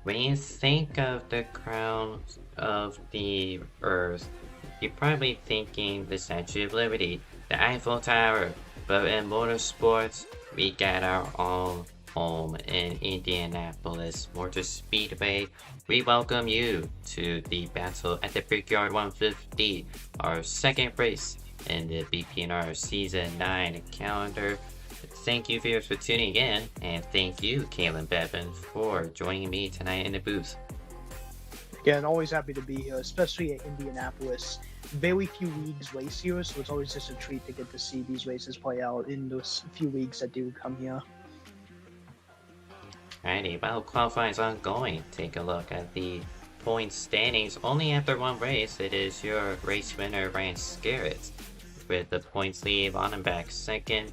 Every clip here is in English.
When you think of the crown of the Earth, you're probably thinking the Statue of Liberty, the Eiffel Tower, but in motorsports, we got our own home in Indianapolis Motor Speedway. We welcome you to the battle at the Brickyard 150, our second race in the BPNR Season 9 calendar. Thank you viewers for tuning in, and thank you, Kalen Bevan, for joining me tonight in the booth. Again, always happy to be here, especially at Indianapolis. Very few leagues race here, so it's always just a treat to get to see these races play out in those few weeks that do come here. Alrighty, while qualifying is ongoing, take a look at the point standings. Only after one race, it is your race winner, Ryan Scarrett, with the points lead on back second,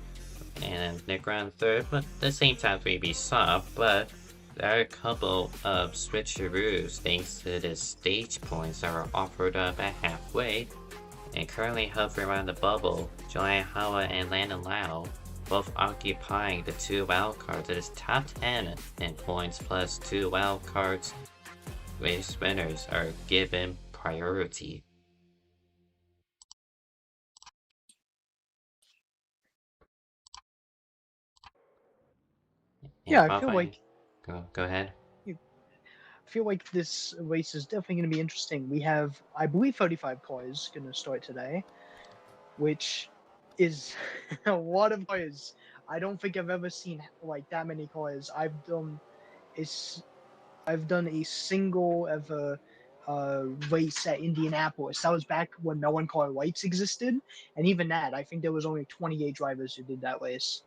and Nick Run third, but the same time 3B saw, but there are a couple of switcheroos thanks to the stage points that were offered up at halfway, and currently hovering around the bubble, Julian Hawa and Landon Lau, both occupying the 2 wildcards. It is top 10 in points plus 2 wildcards. Race winners are given priority. Yeah, I feel like Go ahead. this race is definitely going to be interesting. We have, I believe, 35 cars going to start today, which is a lot of cars. I don't think I've ever seen like that many cars. I've done a single ever race at Indianapolis. That was back when no one car lights existed, and even that, I think there was only 28 drivers who did that race.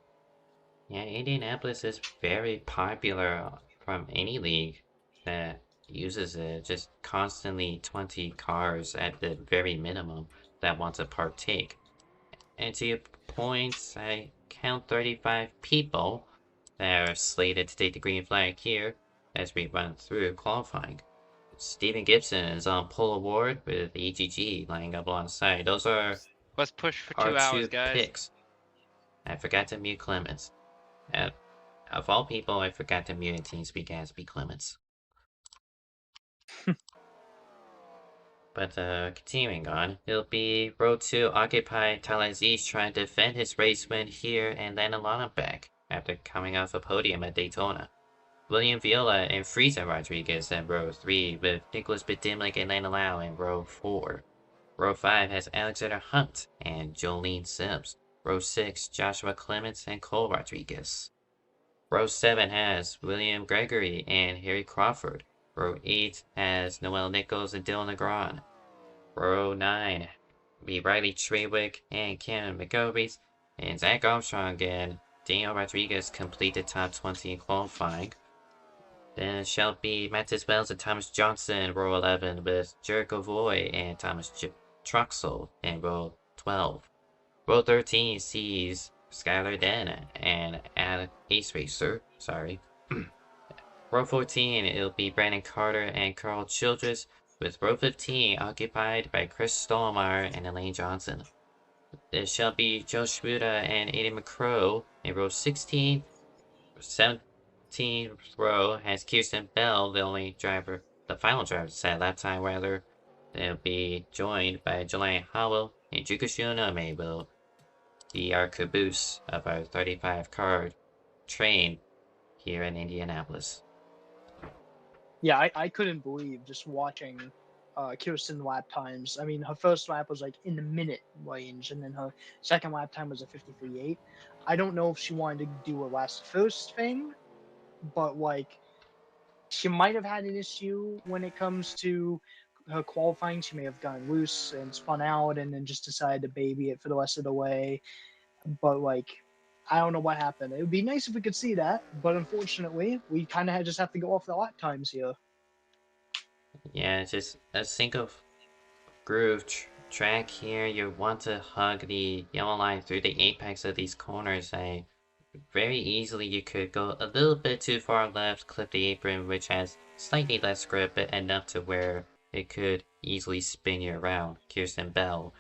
Yeah, Indianapolis is very popular from any league that uses it. Just constantly 20 cars at the very minimum that want to partake. And to your points, I count 35 people that are slated to take the green flag here as we run through qualifying. Stephen Gibson is on pole award with EGG lining up alongside. Those are Let's push for our 2 hours, two guys. picks. I forgot to mute Clemens. Of all people, I forgot to mute TeamSpeak Gatsby Clemens. But continuing on, it'll be row 2 occupied Talaziz trying to defend his race win here and land Alana back after coming off a podium at Daytona. William Viola and Frieza Rodriguez in row 3 with Nicholas Bedimlik and Lana Lau in row 4. Row 5 has Alexander Hunt and Jolene Sims. Row 6, Joshua Clements and Cole Rodriguez. Row 7 has William Gregory and Harry Crawford. Row 8 has Noel Nichols and Dylan Negron. Row 9 be Riley Trewick and Cameron McGovery, and Zach Armstrong and Daniel Rodriguez complete the top 20 in qualifying. Then it shall be Mattis Wells and Thomas Johnson in row 11 with Jericho Voy and Thomas Truxell in row 12. Row 13 sees Skylar Den and Ace Racer, Row 14, it'll be Brandon Carter and Carl Childress, with row 15 occupied by Chris Stallmeyer and Elaine Johnson. There shall be Joe Shmuda and Aiden McCrow in row 16. 17th row has Kirsten Bell, the final driver to set lap time rather. They'll be joined by Jelani Howell and Juka Shunome will be our caboose of our 35 card train here in Indianapolis. Yeah, I couldn't believe just watching Kirsten lap times. I mean, her first lap was like in the minute range, and then her second lap time was a 53.8. I don't know if she wanted to do a last first thing, but like she might have had an issue when it comes to her qualifying. She may have gone loose and spun out, and then just decided to baby it for the rest of the way. But like, I don't know what happened. It would be nice if we could see that, but unfortunately, we kind of just have to go off the lap times here. Yeah, just a single groove track here. You want to hug the yellow line through the apex of these corners. Very easily you could go a little bit too far left, clip the apron, which has slightly less grip, but enough to where it could easily spin you around. Kirsten Bell,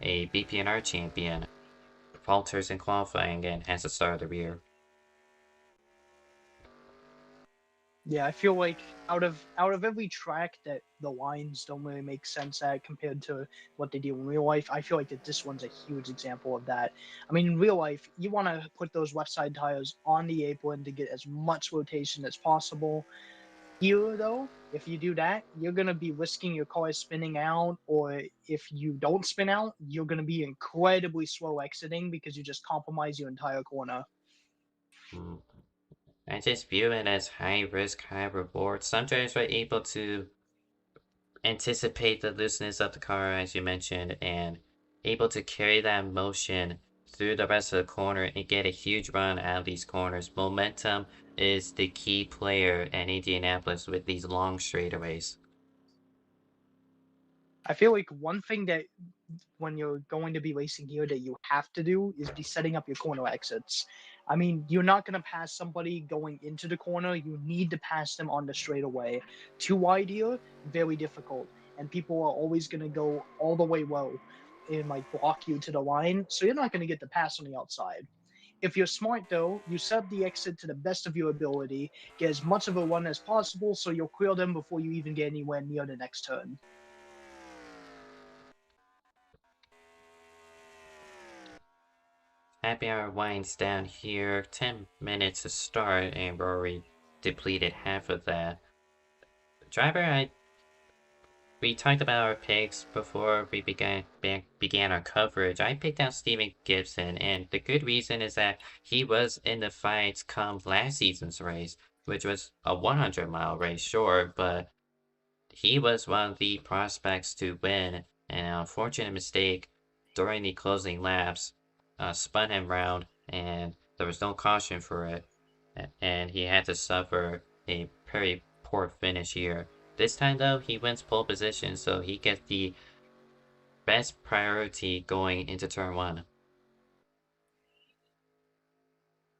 a BPNR champion, falters in qualifying and has to start at the rear. Yeah, I feel like out of every track that the lines don't really make sense at compared to what they do in real life, I feel like that this one's a huge example of that. I mean, in real life, you want to put those left side tires on the apron to get as much rotation as possible. Here, though, if you do that, you're gonna be risking your car spinning out, or if you don't spin out, you're gonna be incredibly slow exiting because you just compromise your entire corner. Mm. I just view it as high risk, high reward. Some drivers were able to anticipate the looseness of the car, as you mentioned, and able to carry that motion through the rest of the corner and get a huge run out of these corners. Momentum is the key player in Indianapolis with these long straightaways. I feel like one thing that when you're going to be racing here that you have to do is be setting up your corner exits. I mean, you're not going to pass somebody going into the corner. You need to pass them on the straightaway. Too wide here, very difficult. And people are always going to go all the way low and like block you to the line. So you're not going to get the pass on the outside. If you're smart though, you set up the exit to the best of your ability, get as much of a run as possible so you'll clear them before you even get anywhere near the next turn. Happy hour winds down here. 10 minutes to start, and Rory depleted half of that. Driver, we talked about our picks before we began our coverage. I picked out Steven Gibson, and the good reason is that he was in the fights come last season's race, which was a 100-mile race, sure, but he was one of the prospects to win. And an unfortunate mistake during the closing laps spun him round, and there was no caution for it, and he had to suffer a very poor finish here. This time, though, he wins pole position, so he gets the best priority going into turn one.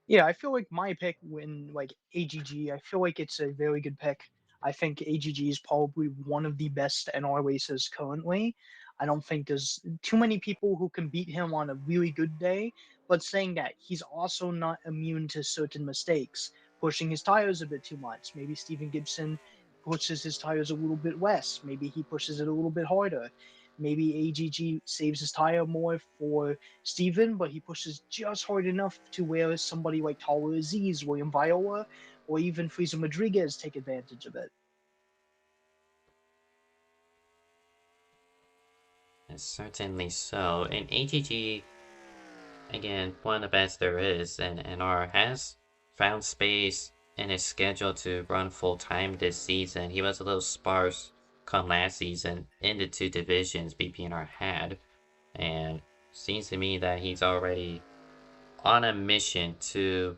Yeah, I feel like my pick when like AGG, I feel like it's a very good pick. I think AGG is probably one of the best NR racers currently. I don't think there's too many people who can beat him on a really good day, but saying that, he's also not immune to certain mistakes, pushing his tires a bit too much. Maybe Steven Gibson pushes his tires a little bit less. Maybe he pushes it a little bit harder. Maybe AGG saves his tire more for Steven, but he pushes just hard enough to where somebody like Tyler Aziz, William Viola, or even Frieza Rodriguez take advantage of it. Certainly so. And AGG, again, one of the best there is, and NR has found space in his schedule to run full time this season. He was a little sparse come last season in the two divisions BPNR had, and seems to me that he's already on a mission to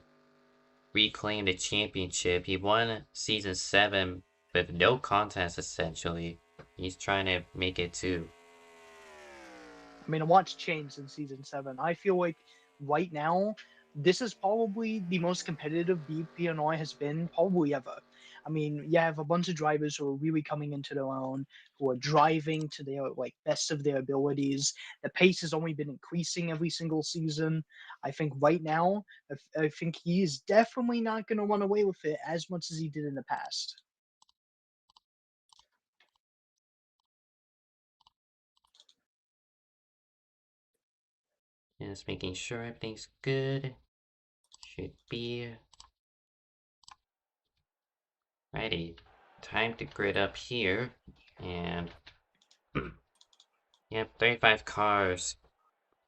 reclaim the championship. He won season 7 with no contest essentially. He's trying to make it too. I mean, a lot's changed in season 7. I feel like right now, this is probably the most competitive BPNR has been probably ever. I mean, you have a bunch of drivers who are really coming into their own, who are driving to their like best of their abilities. The pace has only been increasing every single season. I think right now, I think he is definitely not going to run away with it as much as he did in the past. Just making sure everything's good. Should be ready. Time to grid up here. And yep, 35 cars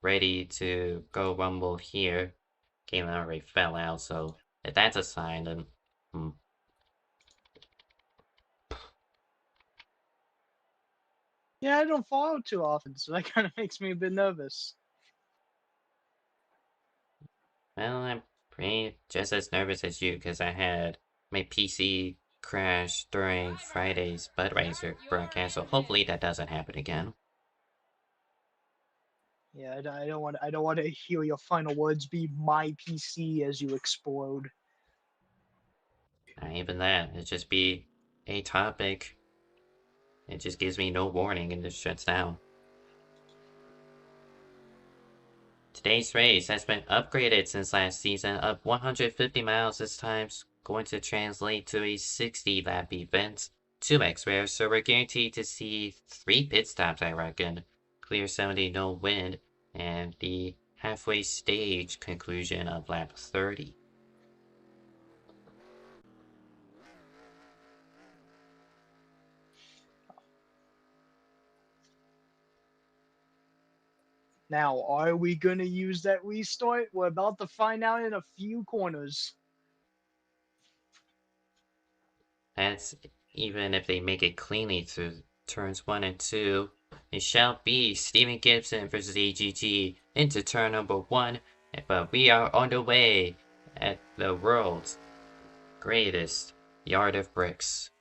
ready to go rumble here. Game already fell out, so if that's a sign, then hmm. Yeah, I don't follow too often, so that kind of makes me a bit nervous. Well, I'm pretty just as nervous as you because I had my PC crash during Friday's Budweiser broadcast, so hopefully that doesn't happen again. Yeah, I don't want. I don't want to hear your final words be "my PC" as you explode. Not even that. It just be a topic. It just gives me no warning and just shuts down. Today's race has been upgraded since last season, up 150 miles this time, going to translate to a 60 lap event. 2x rare, so we're guaranteed to see 3 pit stops, I reckon. Clear 70, no wind, and the halfway stage conclusion of lap 30. Now, are we gonna use that restart? We're about to find out in a few corners. That's even if they make it cleanly through turns 1 and 2. It shall be Steven Gibson versus AGG into turn number 1, but we are on the way at the world's greatest yard of bricks.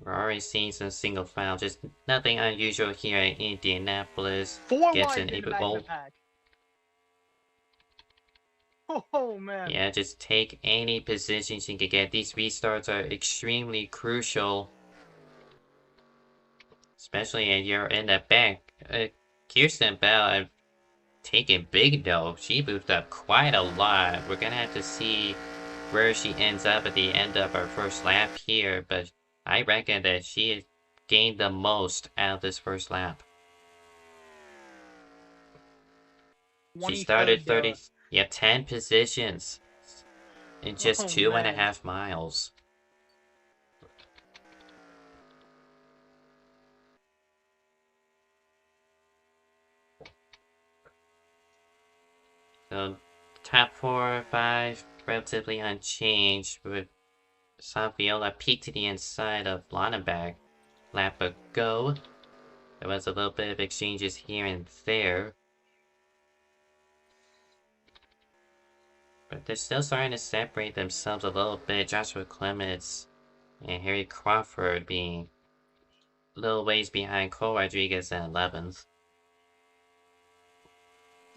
We're already seeing some single file, just nothing unusual here in Indianapolis. 4 Gibson wide in the able back of the goal. pack. Oh man. Yeah, just take any positions you can get. These restarts are extremely crucial. Especially if you're in the back. Kirsten Bell, taking big though. She moved up quite a lot. We're gonna have to see where she ends up at the end of our first lap here, but I reckon that she gained the most out of this first lap. She started 30, yeah, 10 positions in just 2.5 miles. So, top 4 or 5, relatively unchanged, with Saviola peeked to the inside of Lonneberg. Lap ago. There was a little bit of exchanges here and there. But they're still starting to separate themselves a little bit. Joshua Clements and Harry Crawford being a little ways behind Cole Rodriguez at 11th.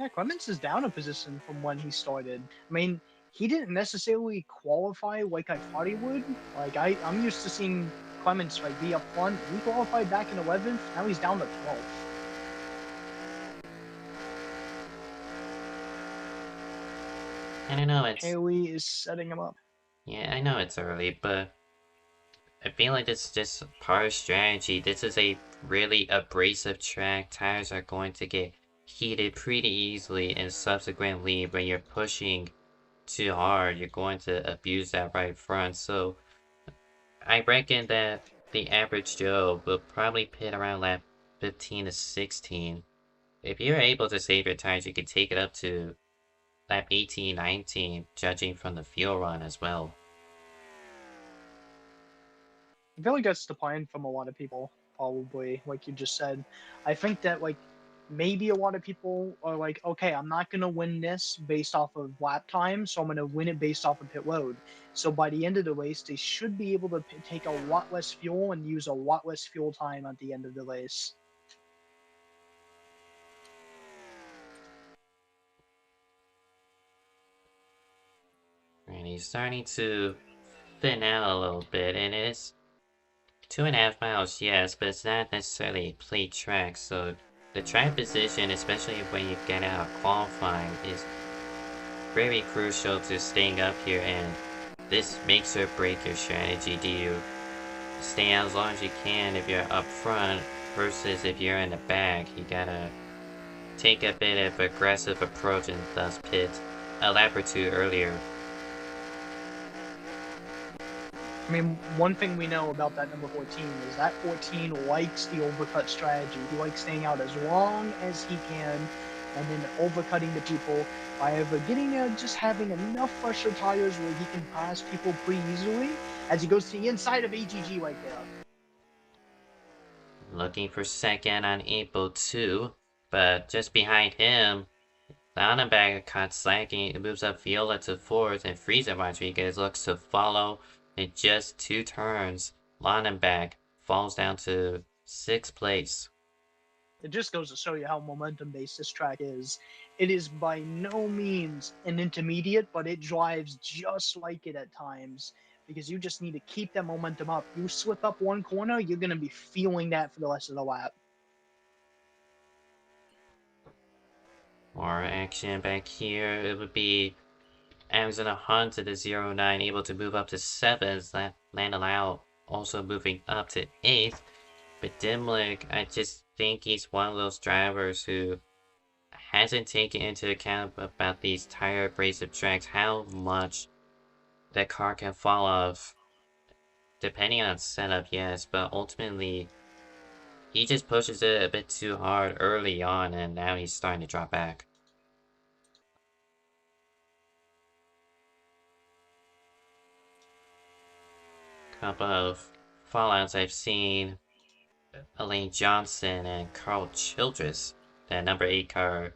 Yeah, Clements is down a position from when he started. I mean, he didn't necessarily qualify like I thought he would. Like I'm used to seeing Clements like be up front. He qualified back in 11th. Now he's down to 12th. I don't know, it's... Haley is setting him up. Yeah, I know it's early, but I feel like this is just part of strategy. This is a really abrasive track. Tires are going to get heated pretty easily, and subsequently, when you're pushing too hard, you're going to abuse that right front. So I reckon that the average Joe will probably pit around lap 15 to 16. If you're able to save your tires, you can take it up to lap 18, 19, judging from the fuel run as well. I feel like that's the plan from a lot of people, probably, like you just said. I think that, like, maybe a lot of people are like, okay, I'm not going to win this based off of lap time, so I'm going to win it based off of pit load. So by the end of the race, they should be able to take a lot less fuel and use a lot less fuel time at the end of the race. And he's starting to thin out a little bit, and it's 2.5 miles, yes, but it's not necessarily a plate track, so the track position, especially when you get out of qualifying, is very crucial to staying up here, and this makes or break your strategy. Do you stay out as long as you can if you're up front, versus if you're in the back? You gotta take a bit of aggressive approach and thus pit a lap or two earlier. I mean, one thing we know about that number 14 is that 14 likes the overcut strategy. He likes staying out as long as he can and then overcutting the people by either getting just having enough fresher tires where he can pass people pretty easily as he goes to the inside of AGG right there. Looking for second on April 2, but just behind him, Lonneberger caught slacking. It moves up Viola to 4th, and Frieza Rodriguez looks to follow. In just 2 turns, Lonneberg falls down to 6th place. It just goes to show you how momentum-based this track is. It is by no means an intermediate, but it drives just like it at times because you just need to keep that momentum up. You slip up one corner, you're going to be feeling that for the rest of the lap. More action back here. It would be Amazon Hunt to the 09, able to move up to 7th. Landon Lau also moving up to 8th. But Dimlick, I just think he's one of those drivers who hasn't taken into account about these tire abrasive tracks, how much that car can fall off. Depending on setup, yes, but ultimately, he just pushes it a bit too hard early on, and now he's starting to drop back. Couple of fallouts I've seen. Elaine Johnson and Carl Childress. That number 8 car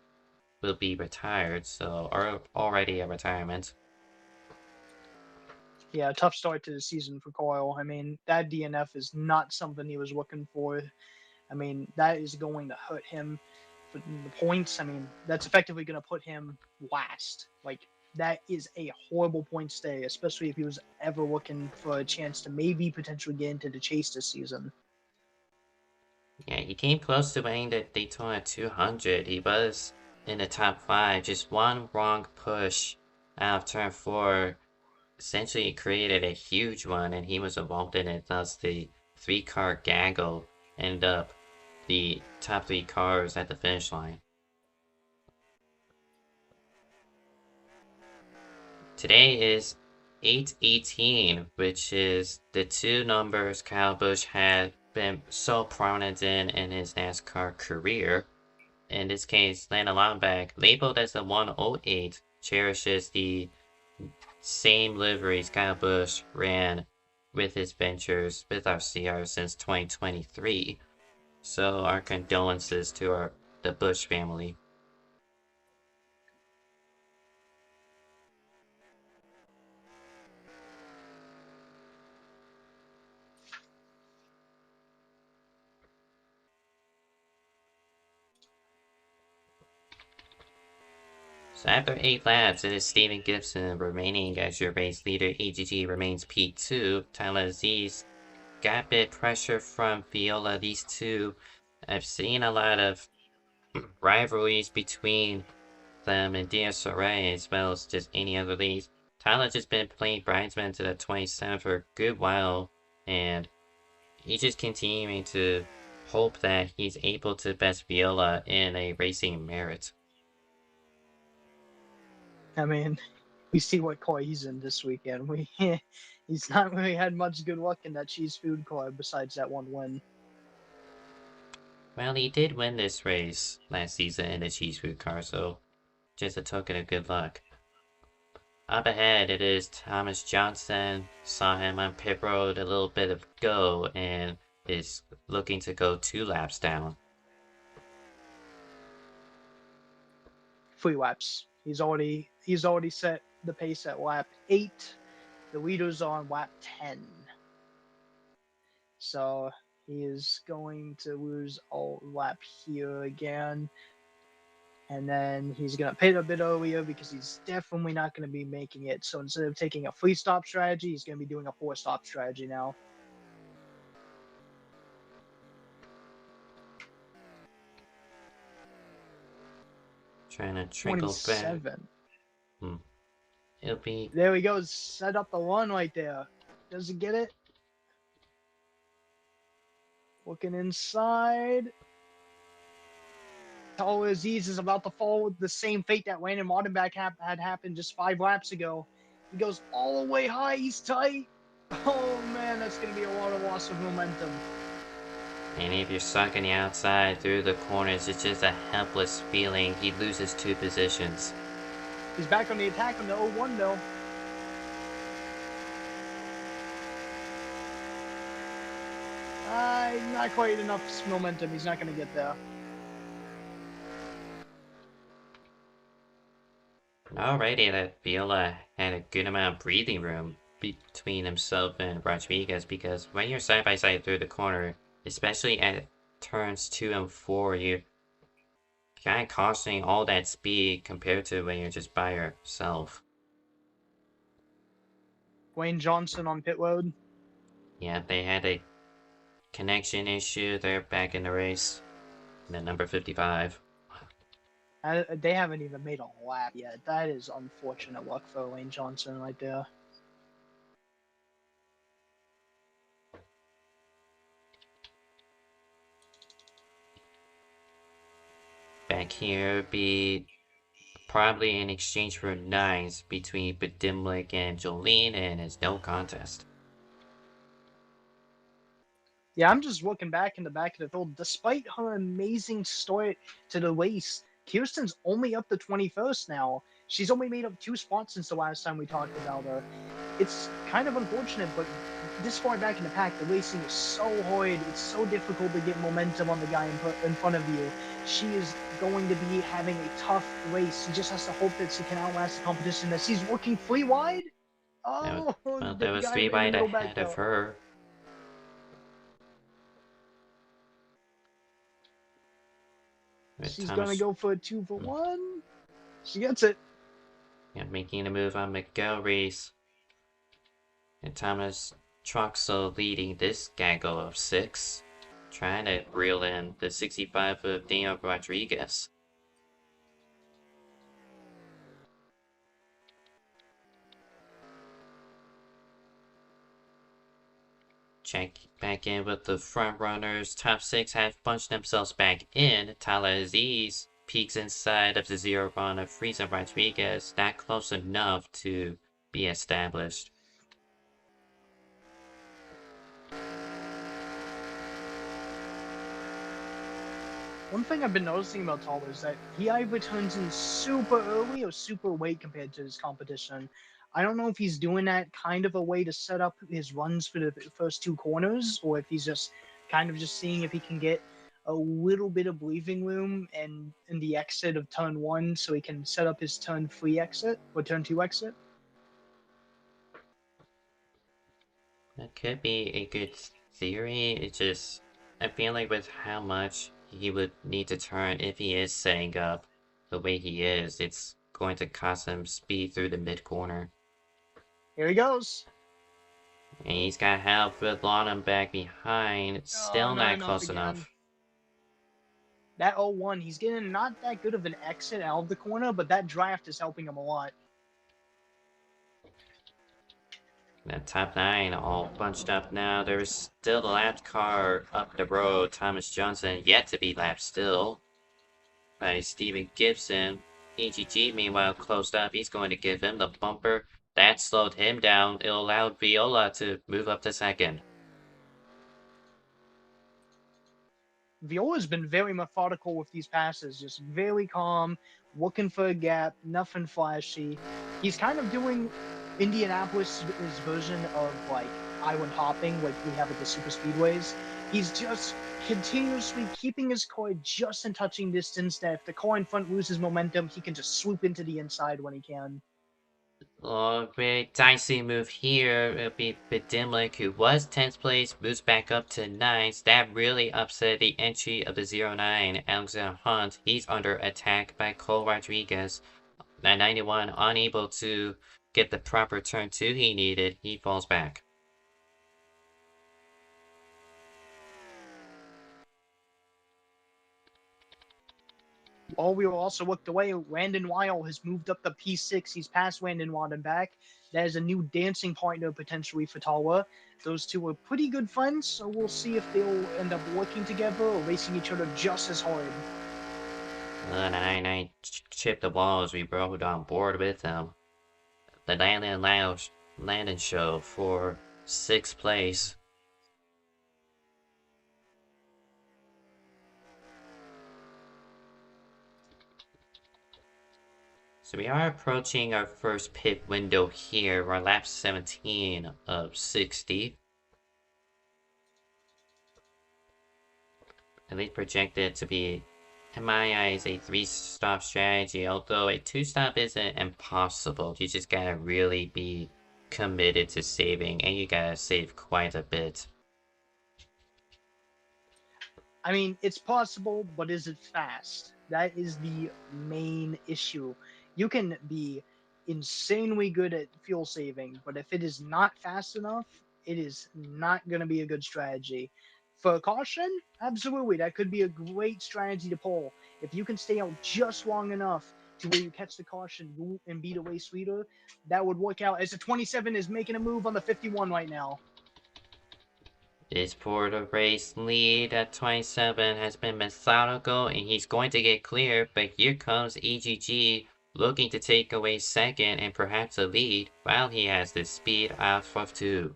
will be retired, so already a retirement. Yeah, tough start to the season for Coyle. I mean, that DNF is not something he was looking for. I mean, that is going to hurt him for the points. I mean, that's effectively going to put him last. Like, that is a horrible point stay, especially if he was ever looking for a chance to maybe potentially get into the chase this season. Yeah, he came close to winning the Daytona 200. He was in the top 5. Just one wrong push out of turn 4 essentially created a huge one, and he was involved in it. Thus, the 3-car gaggle ended up the top 3 cars at the finish line. Today is 818, which is the 2 numbers Kyle Busch had been so prominent in his NASCAR career. In this case, Landon Longback, labeled as the 108, cherishes the same liveries Kyle Busch ran with his ventures with our CR since 2023. So our condolences to the Busch family. So after 8 laps, it is Steven Gibson remaining as your race leader. AGT remains P2. Tyler Aziz got a bit pressure from Viola. These two, I've seen a lot of rivalries between them and DSRA as well as just any other leagues. Tyler just been playing bridesman to the 27 for a good while, and he's just continuing to hope that he's able to best Viola in a racing merit. I mean, we see what car he's in this weekend. He's not really had much good luck in that cheese food car besides that one win. Well, he did win this race last season in the cheese food car, so just a token of good luck. Up ahead, it is Thomas Johnson. Saw him on pit road a little bit ago and is looking to go 2 laps down. 3 laps. He's already set the pace at lap 8. The leader's on lap 10. So he is going to lose a lap here again. And then he's going to pit a bit earlier because he's definitely not going to be making it. So instead of taking a 3-stop strategy, he's going to be doing a 4-stop strategy now. Trying to trickle back. It'll be... There he goes. Set up the run right there. Does he get it? Looking inside. Tyler Aziz is about to follow the same fate that Landon Martinback had happened just 5 laps ago. He goes all the way high. He's tight. Oh, man, that's going to be a lot of loss of momentum. And if you're stuck on the outside through the corners, it's just a helpless feeling. He loses 2 positions. He's back on the attack on the 0-1, though. Not quite enough momentum. He's not going to get there. Alrighty, that Viola had a good amount of breathing room between himself and Rodriguez, because when you're side by side through the corner, especially at turns 2 and 4, you kind of costing all that speed compared to when you're just by yourself. Wayne Johnson on pit road. Yeah, they had a connection issue. They're back in the race. And then number 55. They haven't even made a lap yet. That is unfortunate luck for Wayne Johnson right there. Back here be probably in exchange for 9s between Bedimlik and Jolene, and it's no contest. Yeah, I'm just looking back in the back of the field. Despite her amazing start to the race, Kirsten's only up to 21st now. She's only made up 2 spots since the last time we talked about her. It's kind of unfortunate, but this far back in the pack, the racing is so hard. It's so difficult to get momentum on the guy in front of you. She is going to be having a tough race. She just has to hope that she can outlast the competition. That she's working 3 wide. Oh, Well, the there was guy 3 in the wide middle back ahead of though. her. She's Thomas, gonna go for a 2 for 1. She gets it. yeah, making a move on McGilrea's. And Thomas Troxel leading this gaggle of 6. Trying to reel in the 65 of Daniel Rodriguez. Check back in with the front runners. Top 6 have punched themselves back in. Tala Aziz peeks inside of the 0 run of Frieza Rodriguez. Not close enough to be established. One thing I've been noticing about Tall is that he either turns in super early or super late compared to his competition. I don't know if he's doing that kind of a way to set up his runs for the first 2 corners, or if he's just kind of just seeing if he can get a little bit of breathing room and in the exit of turn 1 so he can set up his turn 3 exit or turn 2 exit. That could be a good theory. It just, I feel like with how much he would need to turn if he is setting up the way he is, it's going to cost him speed through the mid corner. Here he goes. And he's got help with Lana back behind. Still not close enough. That 0-1, he's getting not that good of an exit out of the corner, but that draft is helping him a lot. That top 9 all bunched up now. There's still the lap car up the road. Thomas Johnson yet to be lapped still by Steven Gibson. EGG meanwhile closed up. He's going to give him the bumper. That slowed him down. It allowed Viola to move up to second. Viola's been very methodical with these passes, just very calm, looking for a gap, nothing flashy. He's kind of doing Indianapolis' version of like island hopping, like we have at the super speedways. He's just continuously keeping his car just in touching distance that if the car in front loses momentum, he can just swoop into the inside when he can. Oh, very dicey move here. It'll be Bedimlik, who was 10th place, moves back up to 9th. That really upset the entry of the 09, Alexander Hunt. He's under attack by Cole Rodriguez. At 91, unable to get the proper turn 2 he needed, he falls back. While we were also looked away, Landon Weil has moved up to P6. He's past Landon Watt and back. That is a new dancing partner potentially for Tawa. Those two are pretty good friends, so we'll see if they'll end up working together or racing each other just as hard. I chipped the wall as we rode on board with him. The Landon show for 6th place. So we are approaching our first pit window here. We're lap 17 of 60. At least projected to be, in my eyes, a 3-stop strategy. Although a 2-stop isn't impossible. You just gotta really be committed to saving, and you gotta save quite a bit. I mean, it's possible, but is it fast? That is the main issue. You can be insanely good at fuel saving, but if it is not fast enough, it is not going to be a good strategy. For caution, absolutely, that could be a great strategy to pull. If you can stay out just long enough to where you catch the caution and beat a race leader, that would work out. As the 27 is making a move on the 51 right now. This for the race lead at 27 has been methodical and he's going to get clear, but here comes EGG looking to take away second and perhaps a lead while he has the speed off of 2.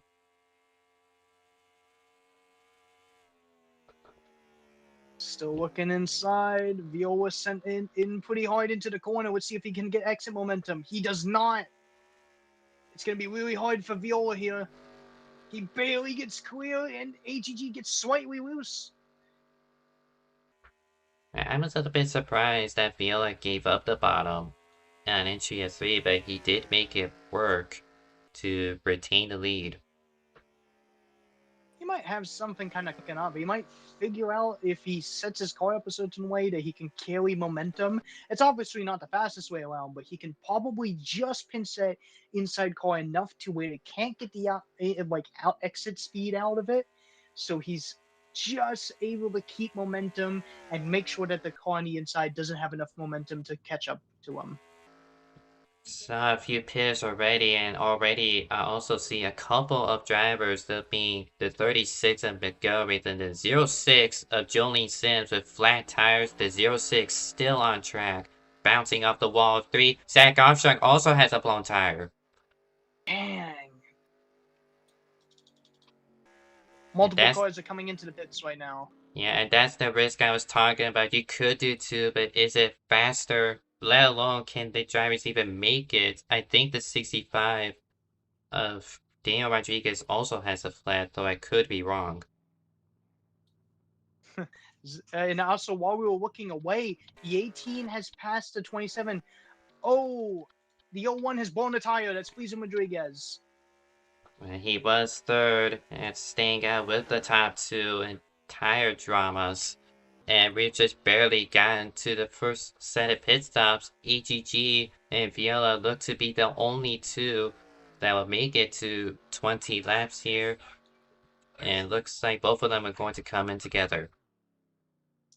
Still looking inside. Viola sent in pretty hard into the corner. Let's see if he can get exit momentum. He does not. It's going to be really hard for Viola here. He barely gets clear, and AGG gets slightly loose. I was a little bit surprised that Viola gave up the bottom on entry of 3, but he did make it work to retain the lead. He might have something kind of cooking up. He might figure out if he sets his car up a certain way that he can carry momentum. It's obviously not the fastest way around, but he can probably just pinch that inside car enough to where it can't get the out exit speed out of it. So he's just able to keep momentum and make sure that the car on the inside doesn't have enough momentum to catch up to him. Saw a few pairs already, and already I also see a couple of drivers, that being the 36 of Montgomery and the 06 of Jolene Sims with flat tires. The 06 still on track, bouncing off the wall. 3, Zach Armstrong also has a blown tire. Dang. Multiple cars are coming into the pits right now. Yeah, and that's the risk I was talking about. You could do 2, but is it faster? Let alone can the drivers even make it? I think the 65 of Daniel Rodriguez also has a flat, though I could be wrong. And also, while we were looking away, the 18 has passed the 27. Oh, the 01 has blown a tire. That's Pleasing Rodriguez. He was third and staying out with the top 2 in tire dramas. And we've just barely gotten to the first set of pit stops. EGG and Viola look to be the only 2 that will make it to 20 laps here. And looks like both of them are going to come in together.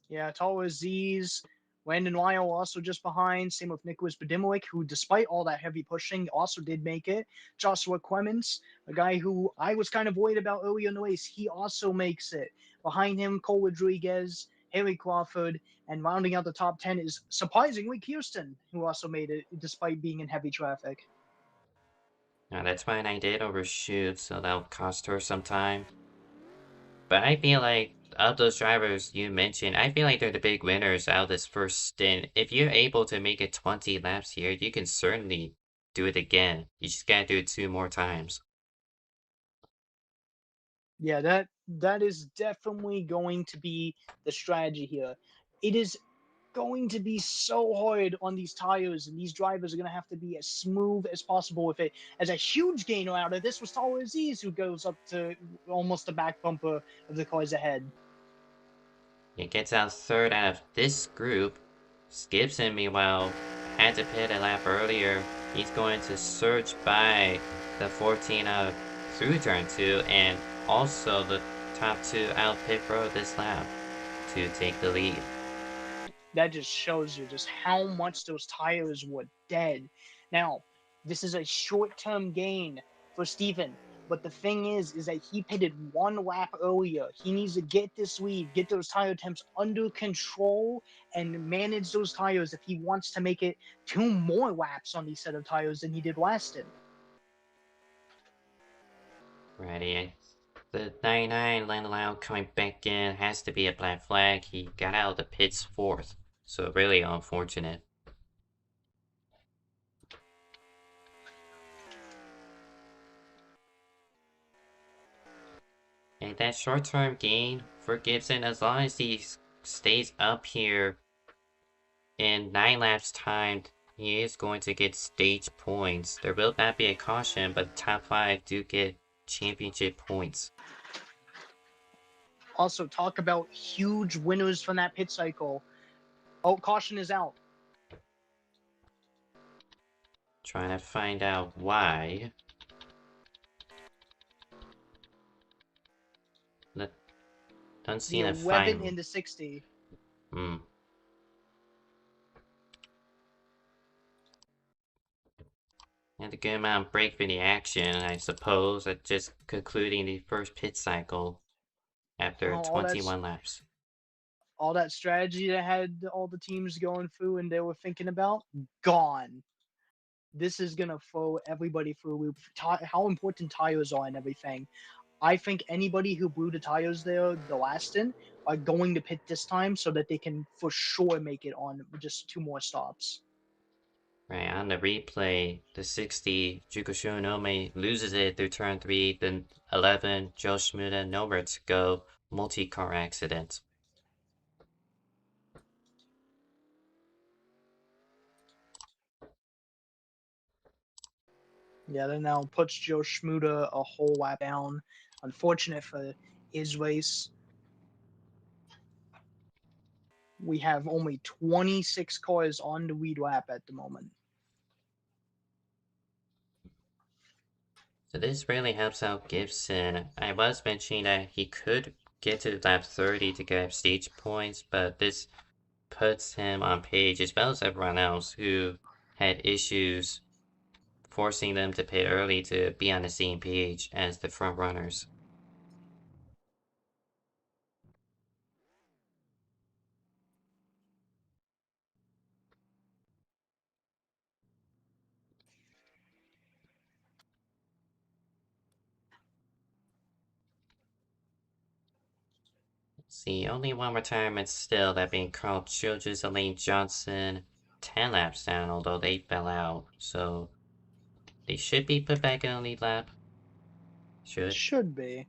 Yeah, Tall Aziz, Landon Lyle also just behind. Same with Nicholas Bedimowicz, who, despite all that heavy pushing, also did make it. Joshua Clements, a guy who I was kind of worried about earlier in the race, he also makes it. Behind him, Cole Rodriguez, Haley Crawford, and rounding out the top 10 is surprisingly Kirsten, who also made it despite being in heavy traffic. Now that's fine, I did overshoot, so that'll cost her some time. But I feel like, of those drivers you mentioned, I feel like they're the big winners out of this first stint. If you're able to make it 20 laps here, you can certainly do it again. You just gotta do it 2 more times. Yeah, that is definitely going to be the strategy here. It is going to be so hard on these tires, and these drivers are going to have to be as smooth as possible with it. As a huge gainer out of this was Tyler Aziz, who goes up to almost the back bumper of the cars ahead. He gets out third out of this group. Gibson, meanwhile, had to pit a lap earlier. He's going to surge by the 14 out through turn 2, and also the top 2 out pit road this lap to take the lead. That just shows you just how much those tires were dead. Now, this is a short-term gain for Steven, but the thing is that he pitted 1 lap earlier. He needs to get this lead, get those tire temps under control, and manage those tires if he wants to make it 2 more laps on these set of tires than he did last in. Ready. The 99 Landon Lyle coming back in has to be a black flag. He got out of the pits 4th, so really unfortunate. And that short-term gain for Gibson, as long as he stays up here in 9 laps time, he is going to get stage points. There will not be a caution, but top 5 do get championship points. Also, talk about huge winners from that pit cycle. Oh, caution is out. Trying to find out why. Don't The seem to 11 find. in the 60. Hmm. And a good amount of break for the action, I suppose, at just concluding the first pit cycle after Oh, 21 laps. all that strategy that had all the teams going through and they were thinking about gone. This is gonna throw everybody through a loop. How important tires are and everything. I think anybody who blew the tires there the last stint are going to pit this time so that they can for sure make it on just 2 more stops. Right, on the replay, the 60, Jukusho Nome loses it through turn 3, then 11, Joe Shmuda nowhere to go, multi-car accident. Yeah, that now puts Joe Shmuda a whole lap down. Unfortunate for his race. We have only 26 cars on the lead lap at the moment. So this really helps out Gibson. I was mentioning that he could get to lap 30 to get stage points, but this puts him on page as well as everyone else who had issues forcing them to pit early to be on the same page as the front runners. See, only one retirement still, that being Carl Childress and Lane Johnson, 10 laps down, although they fell out. So they should be put back in the lead lap. Should. Should be.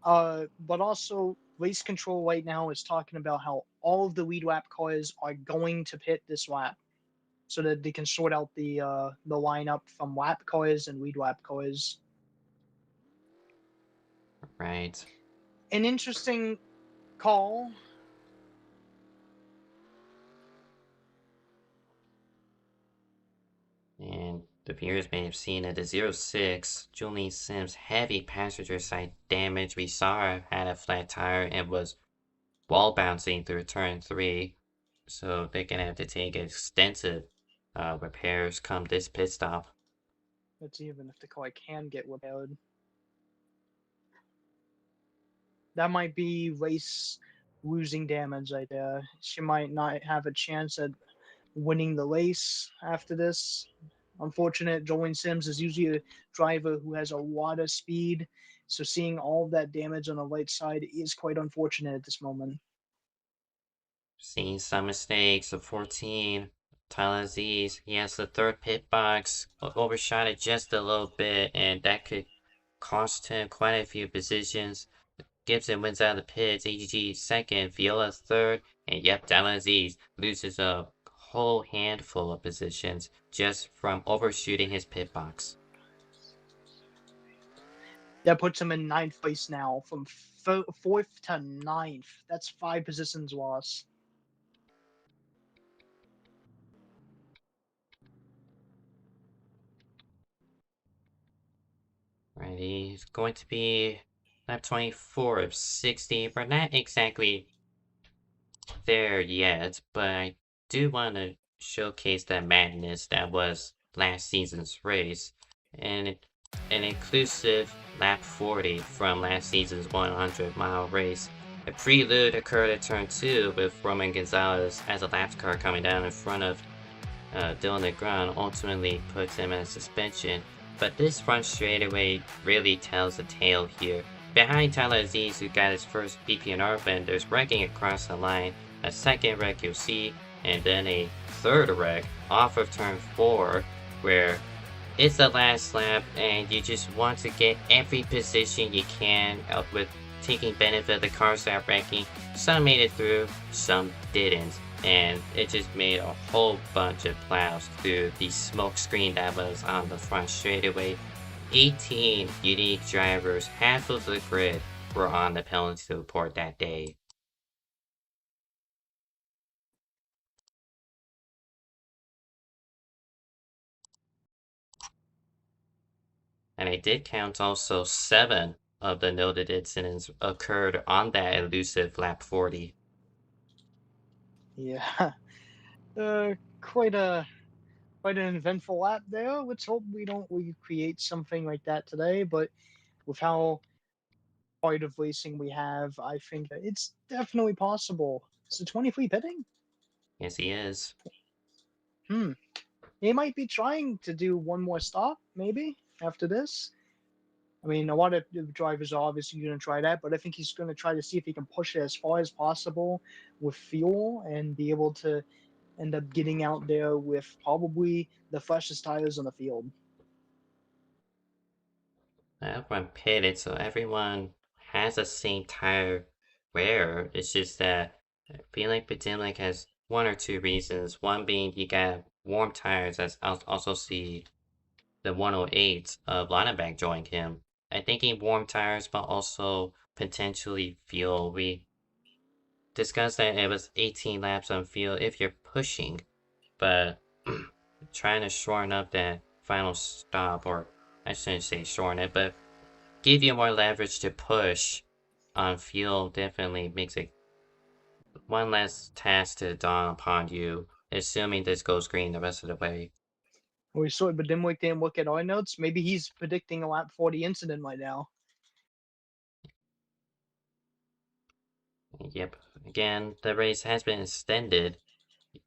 But also, race control right now is talking about how all of the lead lap cars are going to pit this lap, so that they can sort out the lineup from lap cars and lead lap cars. Right. An interesting call. And the viewers may have seen it. The 06, Julie Sims, heavy passenger side damage. We saw her had a flat tire and was wall bouncing through turn 3. So they're going to have to take extensive repairs come this pit stop. Let's see even if the car can get repaired. That might be race losing damage right there. She might not have a chance at winning the race after this. Unfortunate, Jolene Sims is usually a driver who has a lot of speed, so seeing all of that damage on the right side is quite unfortunate at this moment. Seeing some mistakes. Of 14, Tyler Aziz, he has the third pit box, overshot it just a little bit, and that could cost him quite a few positions. Gibson wins out of the pits, AGG second, Viola third, and yep, Tyler Aziz loses a whole handful of positions just from overshooting his pit box. That puts him in ninth place now, from fourth to ninth. That's 5 positions lost. Right, he's going to be lap 24 of 60. We're not exactly there yet, but I do want to showcase that madness that was last season's race, and an inclusive lap 40 from last season's 100-mile race. A prelude occurred at turn 2 with Roman Gonzalez as a lap car coming down in front of Dylan Negron, ultimately puts him in suspension. But this front straightaway really tells a tale here. Behind Tyler Aziz, who got his first BPNR win, there's wrecking across the line, a second wreck you'll see, and then a third wreck off of turn 4, where it's the last lap and you just want to get every position you can with taking benefit of the cars that are wrecking. Some made it through, some didn't, and it just made a whole bunch of plows through the smoke screen that was on the front straightaway. 18 unique drivers, half of the grid, were on the penalty report that day. And I did count also 7 of the noted incidents occurred on that elusive lap 40. Yeah, uh, quite a quite an eventful lap there. Let's hope we create something like that today. But with how hard of racing we have, I think that it's definitely possible. Is the 23 pitting? Yes, he is. Hmm. He might be trying to do one more stop, maybe after this. I mean, a lot of the drivers are obviously going to try that, but I think he's going to try to see if he can push it as far as possible with fuel and be able to end up getting out there with probably the freshest tires on the field. Everyone pitted, so everyone has the same tire wear. It's just that I feel like Potomac has 1 or 2 reasons. One being you got warm tires, as I also see the 108 of Lineback joined him. I think he warm tires, but also potentially fuel. We discussed that it was 18 laps on fuel if you're pushing, but trying to shorten up that final stop, or I shouldn't say shorten it, but give you more leverage to push on fuel definitely makes it one less task to dawn upon you, assuming this goes green the rest of the way. We saw it, but then we didn't look at our notes. Maybe he's predicting a lap 40 incident right now. Yep. Again, the race has been extended.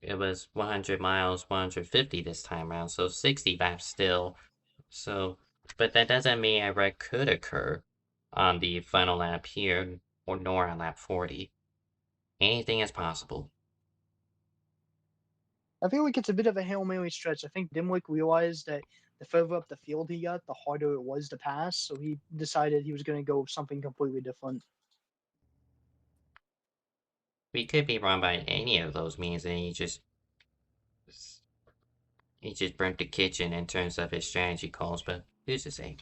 It was 100 miles, 150 this time around, so 60 laps still. So, but that doesn't mean a wreck could occur on the final lap here, or nor on lap 40. Anything is possible. I feel like it's a bit of a Hail Mary stretch. I think Dimwick realized that the further up the field he got, the harder it was to pass. So he decided he was going to go with something completely different. We could be wrong by any of those means, and he just burnt the kitchen in terms of his strategy calls, but who's to say?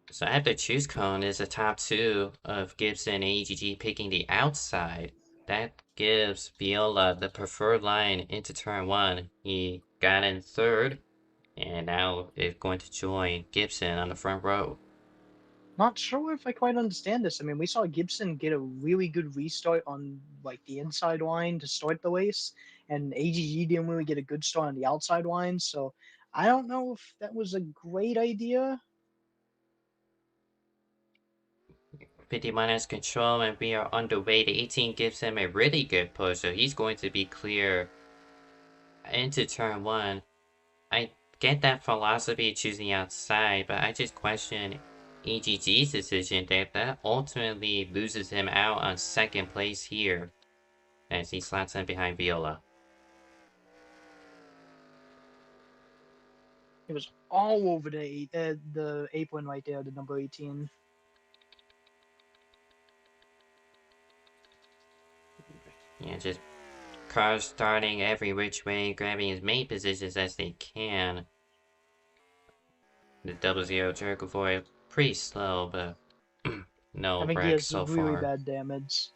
So after choose cone is the top 2 of Gibson and EGG picking the outside. That gives Viola the preferred line into turn 1. He got in 3rd, and now is going to join Gibson on the front row. Not sure if I quite understand this. I mean, we saw Gibson get a really good restart on like the inside line to start the race, and AGG didn't really get a good start on the outside line. So I don't know if that was a great idea. 51 has control, and we are underway. The 18 gives him a really good push, so he's going to be clear into turn 1. I get that philosophy choosing outside, but I just question EGG's decision that ultimately loses him out on 2nd place here as he slots in behind Viola. It was all over the apron right there, the number 18. Yeah, just cars starting every which way, grabbing as many positions as they can. The 00 Jericho Void pretty slow, but I no think he wrecks has so really far. bad damage.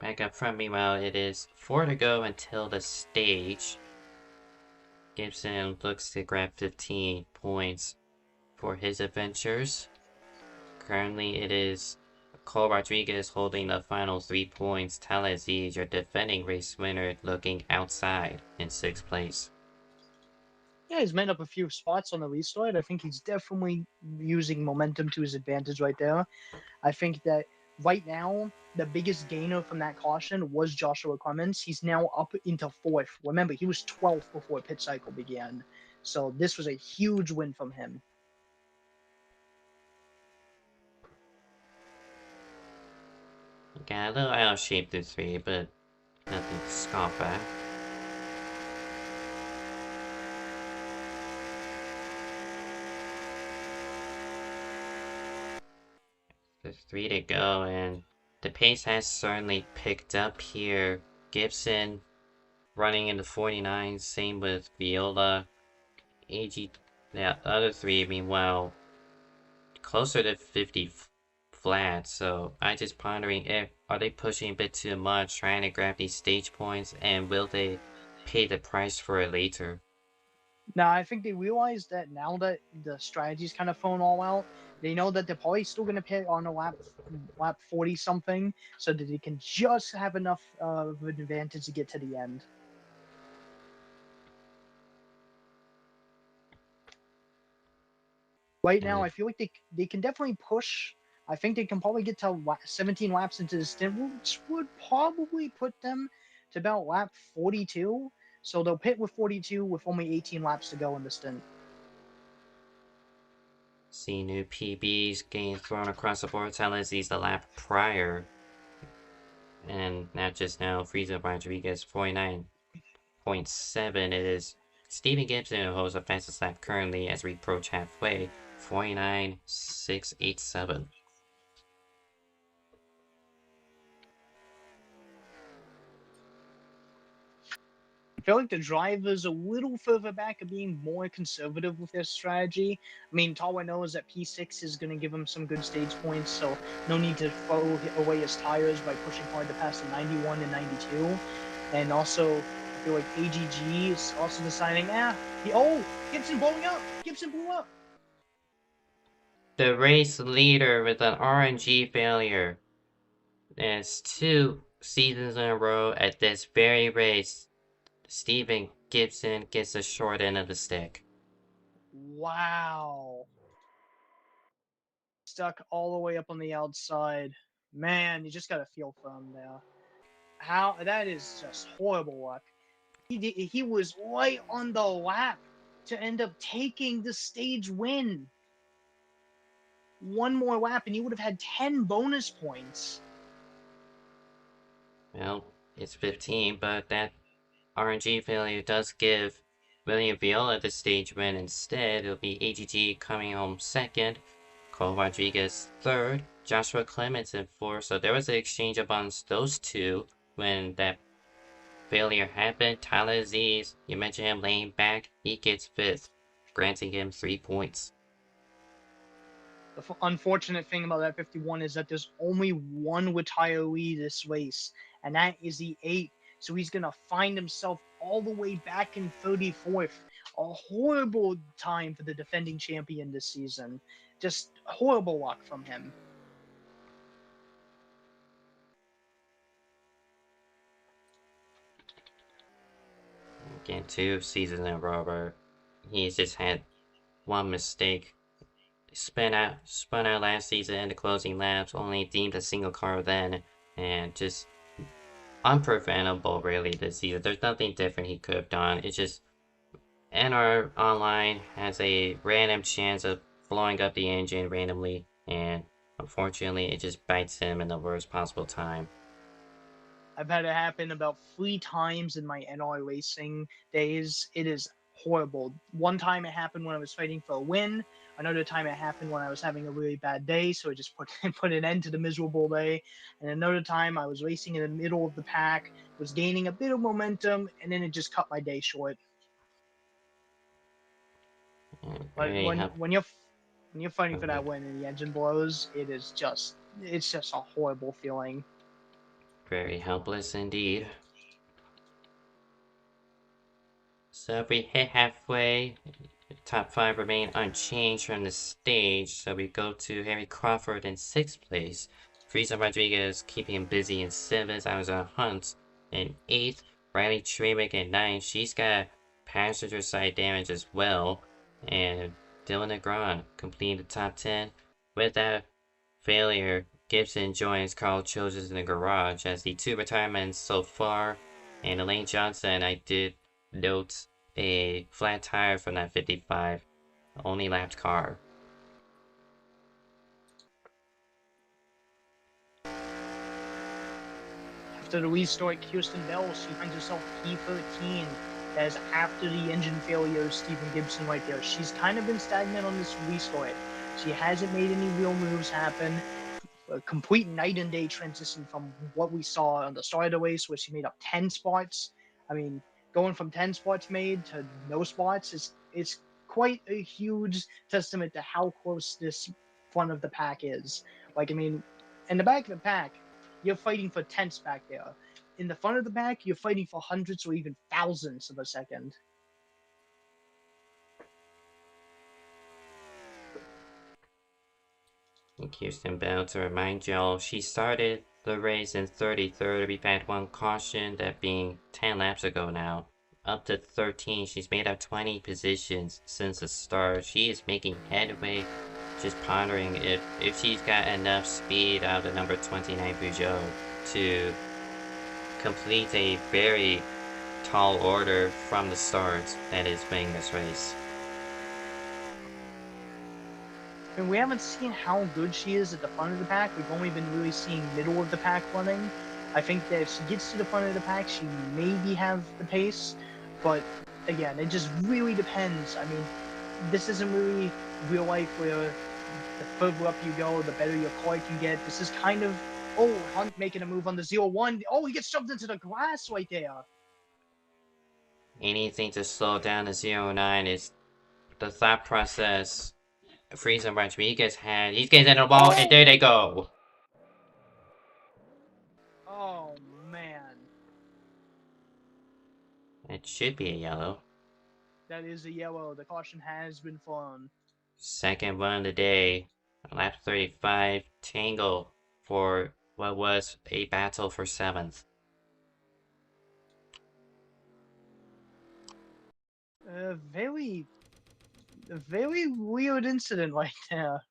Back up front, meanwhile, it is 4 to go until the stage. Gibson looks to grab 15 points for his adventures. Currently, it is Cole Rodriguez holding the final 3 points. Talaziz, your defending race winner, looking outside in 6th place. Yeah, he's made up a few spots on the restart. I think he's definitely using momentum to his advantage right there. I think that right now, the biggest gainer from that caution was Joshua Clemens. He's now up into 4th. Remember, he was 12th before pit cycle began. So this was a huge win from him. Got a little out of shape through 3, but nothing to scoff at. There's 3 to go, and the pace has certainly picked up here. Gibson running into 49, same with Viola. AG, the other 3, meanwhile, closer to 50 flat. So I just pondering if are they pushing a bit too much, trying to grab these stage points, and will they pay the price for it later? Now, I think they realize that now that the strategy's kind of thrown all out, they know that they're probably still going to pit on a lap 40 something, so that they can just have enough of an advantage to get to the end. Right now, I feel like they can definitely push. I think they can probably get to 17 laps into the stint, which would probably put them to about lap 42. So they'll pit with 42 with only 18 laps to go in the stint. See new PBs getting thrown across the board. Talazzi's the lap prior. And not just now, Frieza Rodriguez 49.7. It is Steven Gibson who holds the fastest lap currently as we approach halfway. 49.687. I feel like the drivers a little further back are being more conservative with their strategy. I mean, Tawa knows that P6 is going to give him some good stage points, so no need to throw away his tires by pushing hard to pass the 91 and 92. And also, I feel like AGG is also deciding, Gibson blowing up! Gibson blew up! The race leader with an RNG failure. And it's 2 seasons in a row at this very race. Steven Gibson gets the short end of the stick. Wow. Stuck all the way up on the outside. Man, you just got to feel for him there. That is just horrible luck. He was right on the lap to end up taking the stage win. One more lap and he would have had 10 bonus points. Well, it's 15, but that RNG failure does give William Viola the stage win instead. It'll be AGG coming home second, Cole Rodriguez third, Joshua Clements in fourth. So there was an exchange amongst those two when that failure happened. Tyler Aziz, you mentioned him laying back, he gets fifth, granting him 3 points. The unfortunate thing about that 51 is that there's only one retiree this race, and that is the 8. So he's going to find himself all the way back in 34th. A horrible time for the defending champion this season. Just horrible luck from him. Again, 2 seasons in a row where he's just had one mistake. Spun out last season in the closing laps, only deemed a single car then, and just unpreventable really this season. There's nothing different he could have done. It's just NR Online has a random chance of blowing up the engine randomly, and unfortunately it just bites him in the worst possible time. I've had it happen about 3 times in my NR racing days. It is horrible. One time it happened when I was fighting for a win. Another time it happened when I was having a really bad day, so it just put an end to the miserable day. And another time I was racing in the middle of the pack, was gaining a bit of momentum, and then it just cut my day short. But when you're fighting for that win and the engine blows, it's just a horrible feeling. Very helpless indeed. So if we hit halfway, top 5 remain unchanged from the stage, so we go to Harry Crawford in 6th place. Frieza Rodriguez keeping him busy in 7th. I was on Hunt in 8th. Riley Trevick in 9th. She's got passenger side damage as well. And Dylan Negron completing the top 10. With that failure, Gibson joins Carl Childress in the garage as the 2 retirements so far. And Elaine Johnson, I did note a flat tire from that 55, only lapped car. After the restart, Kirsten Bell, she finds herself P13. That is after the engine failure of Stephen Gibson right there. She's kind of been stagnant on this restart. She hasn't made any real moves happen. A complete night and day transition from what we saw on the start of the race, where she made up 10 spots. I mean, going from 10 spots made to no spots is quite a huge testament to how close this front of the pack is. Like, I mean, in the back of the pack, you're fighting for tenths back there. In the front of the pack, you're fighting for hundreds or even thousandths of a second. Kirsten Bell, to remind y'all, she started the race in 33rd. We've had one caution, that being 10 laps ago now. Up to 13, she's made up 20 positions since the start. She is making headway. Just pondering if she's got enough speed out of the number 29 Peugeot to complete a very tall order from the start that is winning this race. And we haven't seen how good she is at the front of the pack. We've only been really seeing middle of the pack running. I think that if she gets to the front of the pack, she maybe have the pace. But again, it just really depends. I mean, this isn't really real life where the further up you go, the better your car can get. This is kind of, oh, Hunt making a move on the 0-1. Oh, he gets shoved into the glass right there. Anything to slow down the 0-9 is the thought process. Friesen Rodriguez had. He's getting into the wall, and there they go. Oh, man. It should be a yellow. That is a yellow. The caution has been flown. Second one of the day. Lap 35. Tangle for what was a battle for 7th. Very weird incident right there.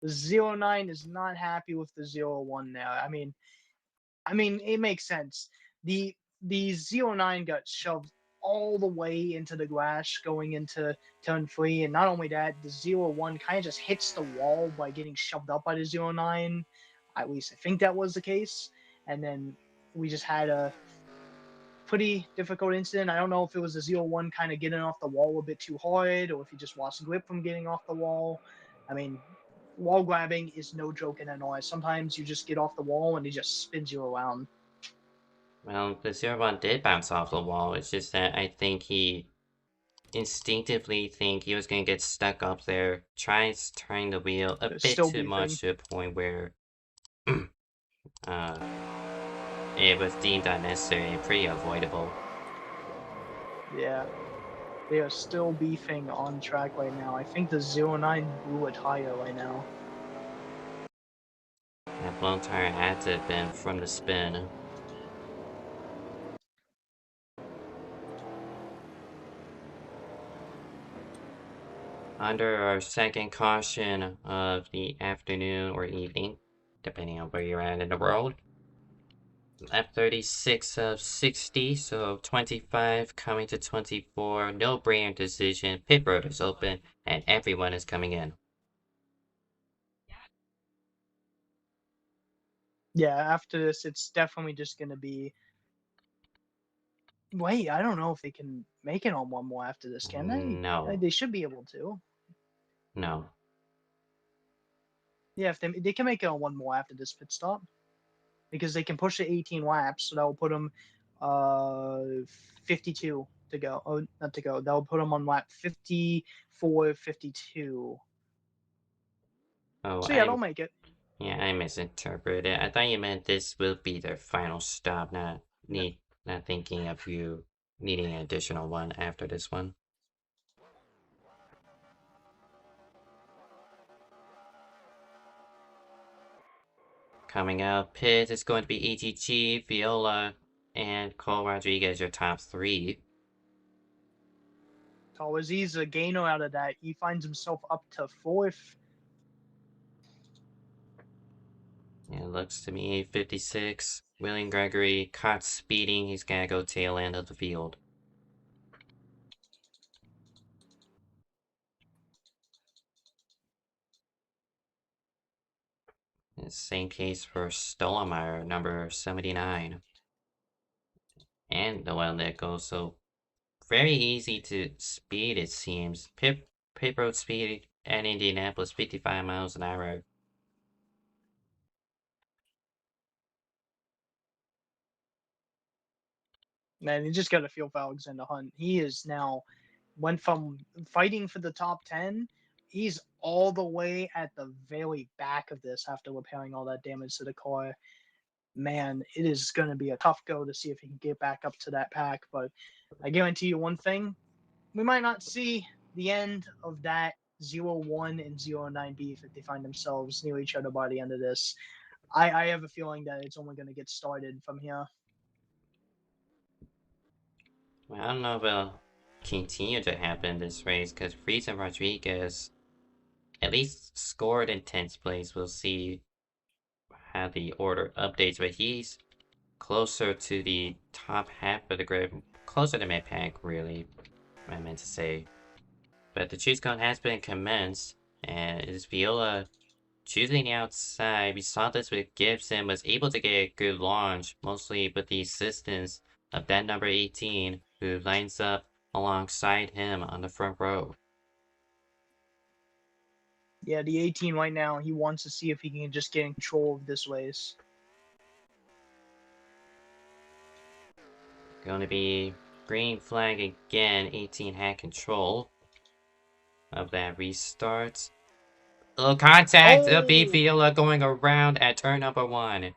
The 0-9 is not happy with the 0-1 there. I mean, it makes sense. The 0-9 got shoved all the way into the glass going into turn 3, and not only that, the 0-1 kind of just hits the wall by getting shoved up by the 0-9. At least I think that was the case. And then we just had a pretty difficult incident. I don't know if it was a 0-1 kind of getting off the wall a bit too hard, or if he just lost grip from getting off the wall. I mean, wall grabbing is no joke in NR. Sometimes you just get off the wall and he just spins you around. Well, the 0-1 did bounce off the wall. It's just that I think he instinctively think he was going to get stuck up there. Tries turning the wheel a bit Still too beefing. much to a point where it was deemed unnecessary and pretty avoidable. Yeah. They are still beefing on track right now. I think the 0-9 blew a tire right now. That blown tire had to have been from the spin. Under our second caution of the afternoon or evening, depending on where you're at in the world. Lap 36 of 60, so 25 coming to 24. No brainer decision. Pit road is open, and everyone is coming in. Yeah, after this, it's definitely just going to be. Wait, I don't know if they can make it on one more after this, can they? No. They should be able to. No. Yeah, if they can make it on one more after this pit stop, because they can push it 18 laps, so that will put them 52 to go. Oh, not to go. That will put them on lap 54, 52. Oh, So yeah, they'll make it. Yeah, I misinterpreted. I thought you meant this will be their final stop, not thinking of you needing an additional one after this one. Coming out pit is going to be ETG, Viola, and Cole Rodriguez, your top three. So as he's a gainer out of that, he finds himself up to 4th. It looks to me 56. William Gregory caught speeding. He's gotta go tail end of the field. Same case for Stolemeyer, number 79. And Noel Nichols, so very easy to speed, it seems. Pit road speed at Indianapolis, 55 miles an hour. Man, you just got to feel for Alexander Hunt. He is now went from fighting for the top 10. He's all the way at the very back of this after repairing all that damage to the car. man, it is going to be a tough go to see if he can get back up to that pack. But I guarantee you one thing, we might not see the end of that 0-1 and 0-9 beef if they find themselves near each other by the end of this. I have a feeling that it's only going to get started from here. Well, I don't know if it'll continue to happen this race because Reese and Rodriguez at least scored in 10th place. We'll see how the order updates, but he's closer to the top half of the grid, closer to mid pack, really, I meant to say. But the choose cone has been commenced, and it is Viola choosing the outside. We saw this with Gibson, was able to get a good launch, mostly with the assistance of that number 18, who lines up alongside him on the front row. Yeah, the 18 right now, he wants to see if he can just get in control of this race. Going to be green flag again. 18 had control of that restart. Little contact. It'll be Oh! Viola going around at turn number 1.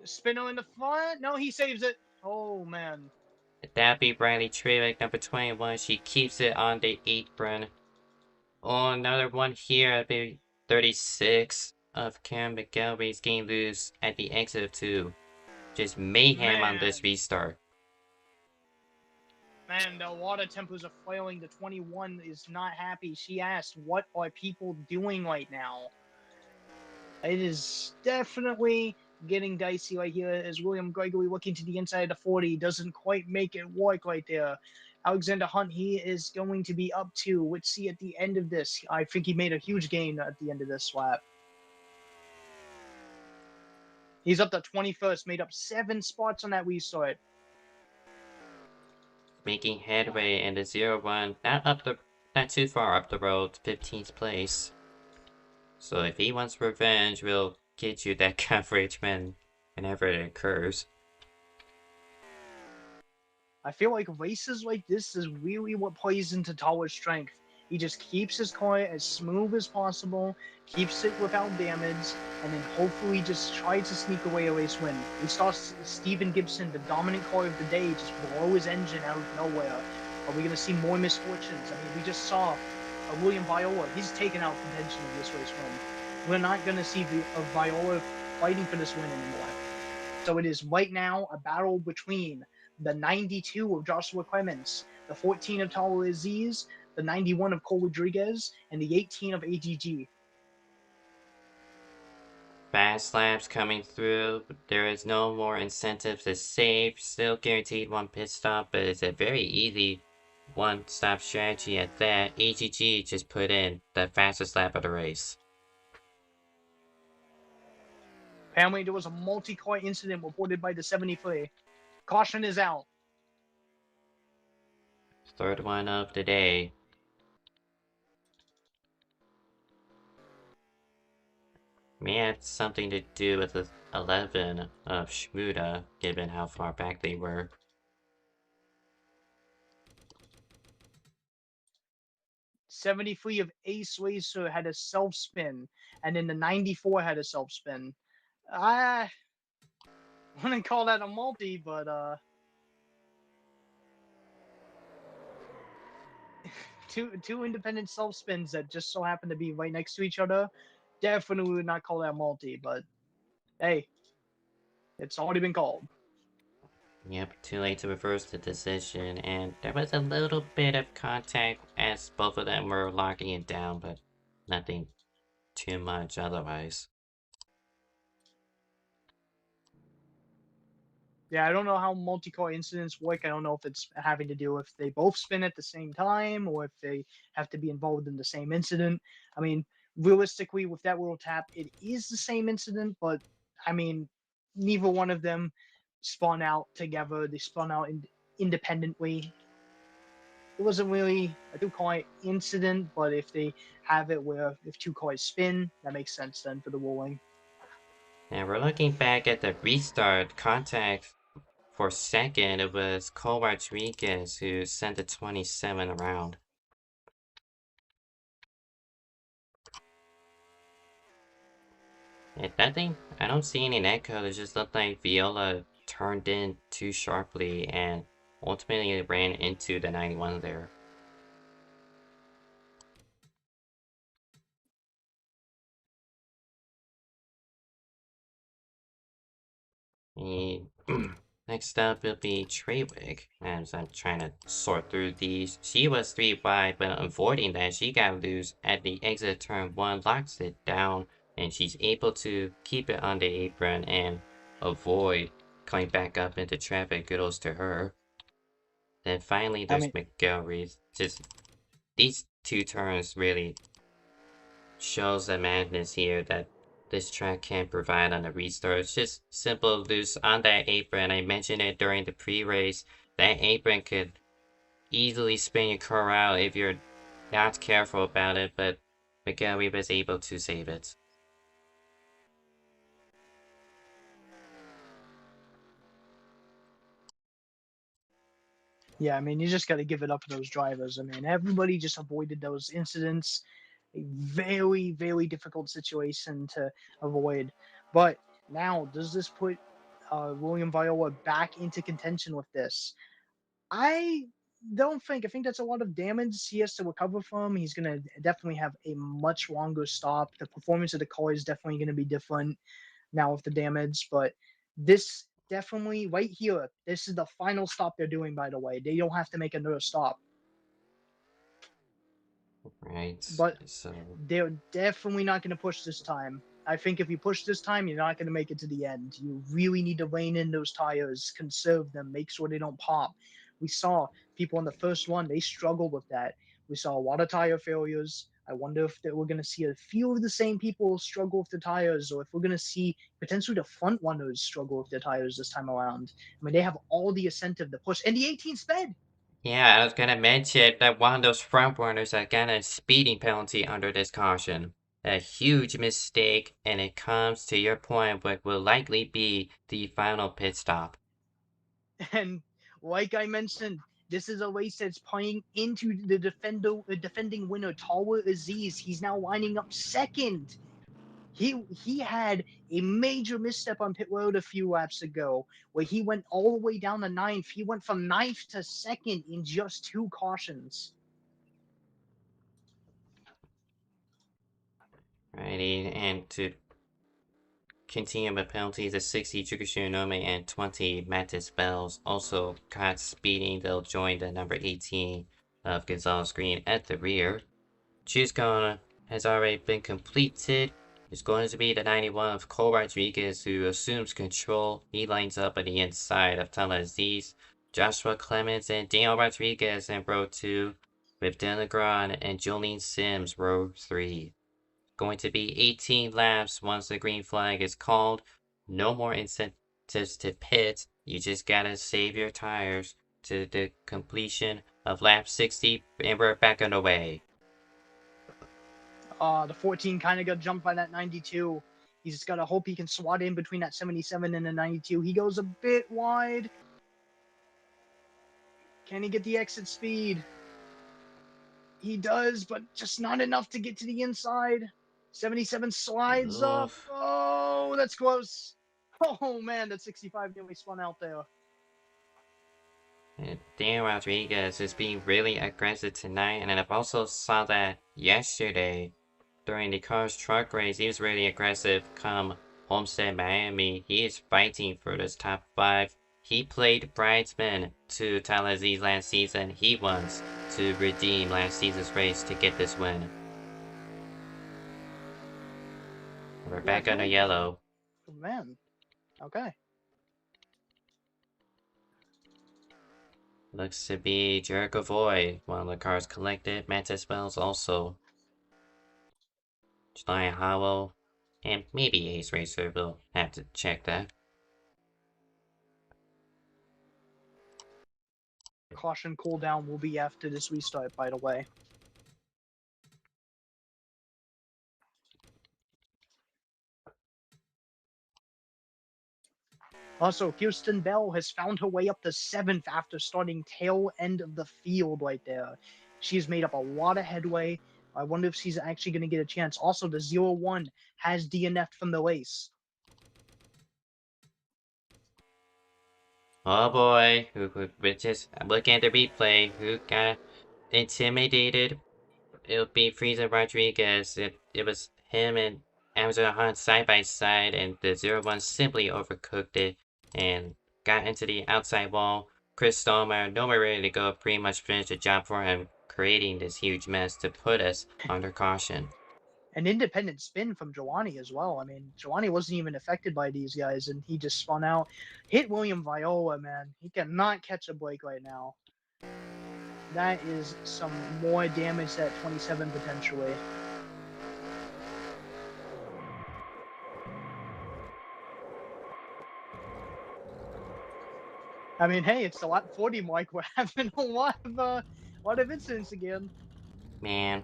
Spinner in the front? No, he saves it. Oh, man. That'd be Bradley Trevick, number 21. She keeps it on the apron. Oh, another one here. That'd be 36 of Cam McGilvery's getting loose at the exit of 2. Just mayhem on Man. this restart. Man, the water tempers are flailing. The 21 is not happy. She asked, what are people doing right now? It is definitely getting dicey right here as William Gregory looking to the inside of the 40. Doesn't quite make it work right there. Alexander Hunt, he is going to be up to. Let's see at the end of this. I think he made a huge gain at the end of this lap. He's up to 21st, made up 7 spots on that restart. Making headway in the 0-1, not too far up the road, 15th place. So if he wants revenge, we'll get you that coverage whenever it occurs. I feel like races like this is really what plays into Toller's strength. He just keeps his car as smooth as possible, keeps it without damage, and then hopefully just tries to sneak away a race win. We saw Steven Gibson, the dominant car of the day, just blow his engine out of nowhere. Are we going to see more misfortunes? I mean, we just saw William Viola. He's taken out contention of this race win. We're not going to see Viola fighting for this win anymore. So it is right now a battle between the 92 of Joshua Clements, the 14 of Talo Aziz, the 91 of Cole Rodriguez, and the 18 of AGG. Fast laps coming through. There is no more incentive to save. Still guaranteed 1 pit stop, but it's a very easy 1-stop strategy at that. AGG just put in the fastest lap of the race. Apparently, there was a multi-car incident reported by the 73. Caution is out. Third one of the day. May have something to do with the 11 of Shmuda, given how far back they were. '73 of Ace Racer had a self-spin, and then the 94 had a self-spin. I wouldn't call that a multi, but two independent self spins that just so happen to be right next to each other. Definitely would not call that a multi, but hey, it's already been called. Yep, too late to reverse the decision, and there was a little bit of contact as both of them were locking it down, but nothing too much otherwise. Yeah, I don't know how multi-car incidents work. I don't know if it's having to do if they both spin at the same time or if they have to be involved in the same incident. I mean, realistically, with that world tap, it is the same incident, but I mean, neither one of them spun out together. They spun out independently. It wasn't really a two-car incident, but if they have it where if 2 cars spin, that makes sense then for the ruling. And we're looking back at the restart contact for second. It was Cole Rodriguez who sent the 27 around. Nothing. I don't see any netcode. It just looked like Viola turned in too sharply and ultimately ran into the 91 there. Next up will be Treywick. As I'm trying to sort through these. She was 3 wide, but avoiding that, she got loose at the exit turn 1, locks it down, and she's able to keep it on the apron and avoid coming back up into traffic. Kudos to her. Then finally, I there's mean, Miguel Reese. Just these 2 turns really shows the madness here that this track can provide on the restart. It's just simple loose on that apron. I mentioned it during the pre-race. That apron could easily spin your car out if you're not careful about it, but Miguel Reese was able to save it. yeah, I mean, you just got to give it up to those drivers. I mean, everybody just avoided those incidents. A very, very difficult situation to avoid. But now, does this put William Viola back into contention with this? I don't think. I think that's a lot of damage he has to recover from. He's going to definitely have a much longer stop. The performance of the car is definitely going to be different now with the damage, but this definitely right here, this is the final stop they're doing, by the way. They don't have to make another stop. Right, But so they're definitely not going to push this time. I think if you push this time, you're not going to make it to the end. You really need to rein in those tires, conserve them, make sure they don't pop. We saw people in the first one, they struggled with that. We saw a lot of tire failures. I wonder if we're going to see a few of the same people struggle with the tires, or if we're going to see potentially the front runners struggle with the tires this time around. I mean, they have all the incentive to push, and the 18 sped. yeah, I was gonna mention that one of those front runners got a speeding penalty under this caution. A huge mistake, and it comes to your point, what will likely be the final pit stop. And like I mentioned, this is a race that's playing into the defending winner, Talwa Aziz. He's now lining up second. He had a major misstep on pit road a few laps ago, where he went all the way down to ninth. He went from ninth to second in just 2 cautions. Righty, and to continue with penalties, a 60 Chukashunome and 20 Mattis Bells also caught speeding. They'll join the number 18 of Gonzalez Green at the rear. Choose corner has already been completed. It's going to be the 91 of Cole Rodriguez who assumes control. He lines up on the inside of Talaziz, Joshua Clemens, and Daniel Rodriguez in row 2, with Denegron and Jolene Sims row 3. Going to be 18 laps once the green flag is called. No more incentives to pit. You just gotta save your tires to the completion of lap 60, and we're back on the way. The 14 kind of got jumped by that 92. He's just got to hope he can swat in between that 77 and the 92. He goes a bit wide. Can he get the exit speed? He does, but just not enough to get to the inside. 77 slides up. Oof. Oh, that's close. Oh, man, that 65 nearly spun out there. Dan Rodriguez is being really aggressive tonight, and I've also saw that yesterday during the Cars Truck race. He was really aggressive come Homestead, Miami. He is fighting for this top 5. He played bridesman to Talaziz last season. He wants to redeem last season's race to get this win. We're back under yellow. Oh, man. Okay. Looks to be Jericho Void. One of the cars collected. Mantis Wells also. July Hollow. And maybe Ace Racer. We'll have to check that. Caution cooldown will be after this restart, by the way. Also, Kirsten Bell has found her way up to 7th after starting tail end of the field right there. She's made up a lot of headway. I wonder if she's actually going to get a chance. Also, the 0-1 has DNF'd from the race. Oh boy, with just looking at the replay, who got intimidated? It'll be Frieza Rodriguez. It was him and Amazon Hunt side by side, and the 0-1 simply overcooked it and got into the outside wall. Chris Stallmeyer, nowhere ready to go, pretty much finished the job for him, creating this huge mess to put us under caution. An independent spin from Giovanni as well. I mean, Giovanni wasn't even affected by these guys, and he just spun out. Hit William Viola, man. He cannot catch a break right now. That is some more damage at 27 potentially. I mean, hey, it's the lap 40 mark. We're having a lot of incidents again. Man.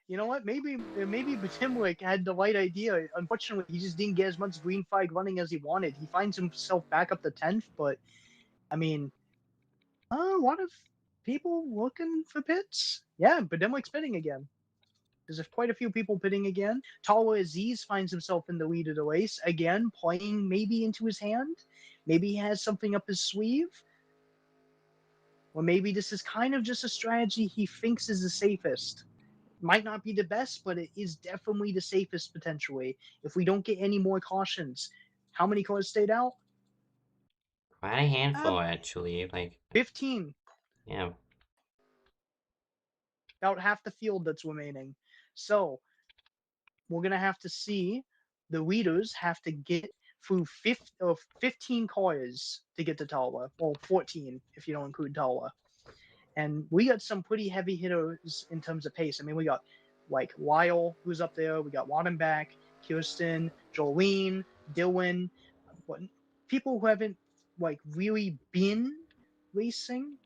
You know what? Maybe Timwick had the right idea. Unfortunately, he just didn't get as much green flag running as he wanted. He finds himself back up to 10th, but I mean, a lot of people looking for pits. Yeah, but Timwick's pitting again. There's quite a few people pitting again. Tawa Aziz finds himself in the lead of the race again, playing maybe into his hand. Maybe he has something up his sleeve. Or maybe this is kind of just a strategy he thinks is the safest. Might not be the best, but it is definitely the safest potentially. If we don't get any more cautions, how many cars stayed out? Quite a handful, actually. 15. Yeah. About half the field that's remaining. So we're gonna have to see the leaders have to get through 15 cars to get to Talwa. Well, 14 if you don't include Talwa. And we got some pretty heavy hitters in terms of pace. I mean, we got like Lyle, who's up there. We got Waddenbach, Kirsten, Jolene, Dylan. But people who haven't like really been racing.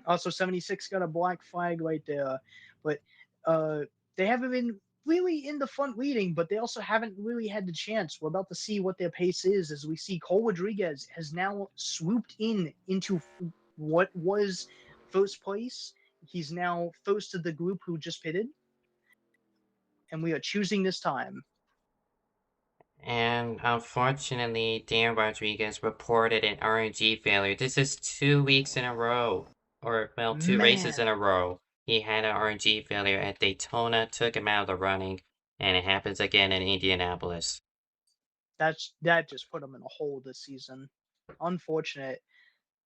Also, 76 got a black flag right there. But they haven't been really in the front leading, but they also haven't really had the chance. We're about to see what their pace is as we see Cole Rodriguez has now swooped into what was first place. He's now first of the group who just pitted, and we are choosing this time. And unfortunately, Dan Rodriguez reported an RNG failure. This is 2 weeks in a row. Or, well, 2 races in Man, a row. He had an RNG failure at Daytona, took him out of the running, and it happens again in Indianapolis. that just put him in a hole this season. Unfortunate.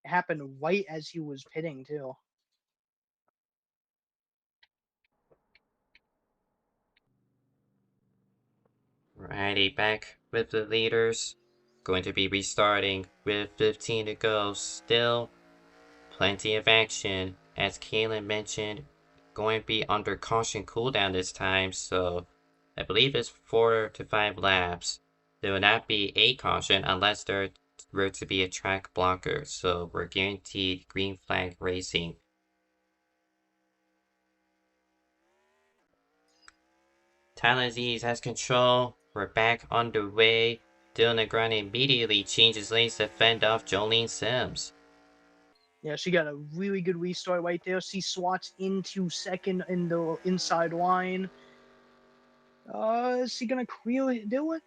It happened right as he was pitting too. Righty, back with the leaders. Going to be restarting with 15 to go. Still plenty of action. As Kaylin mentioned, going to be under caution cooldown this time, so I believe it's 4 to 5 laps. There will not be a caution unless there were to be a track blocker, so we're guaranteed green flag racing. Tyler Aziz has control. We're back underway. Dylan Negron immediately changes lanes to fend off Jolene Sims. Yeah, she got a really good restart right there. She swats into second in the inside line. Is she gonna really do it?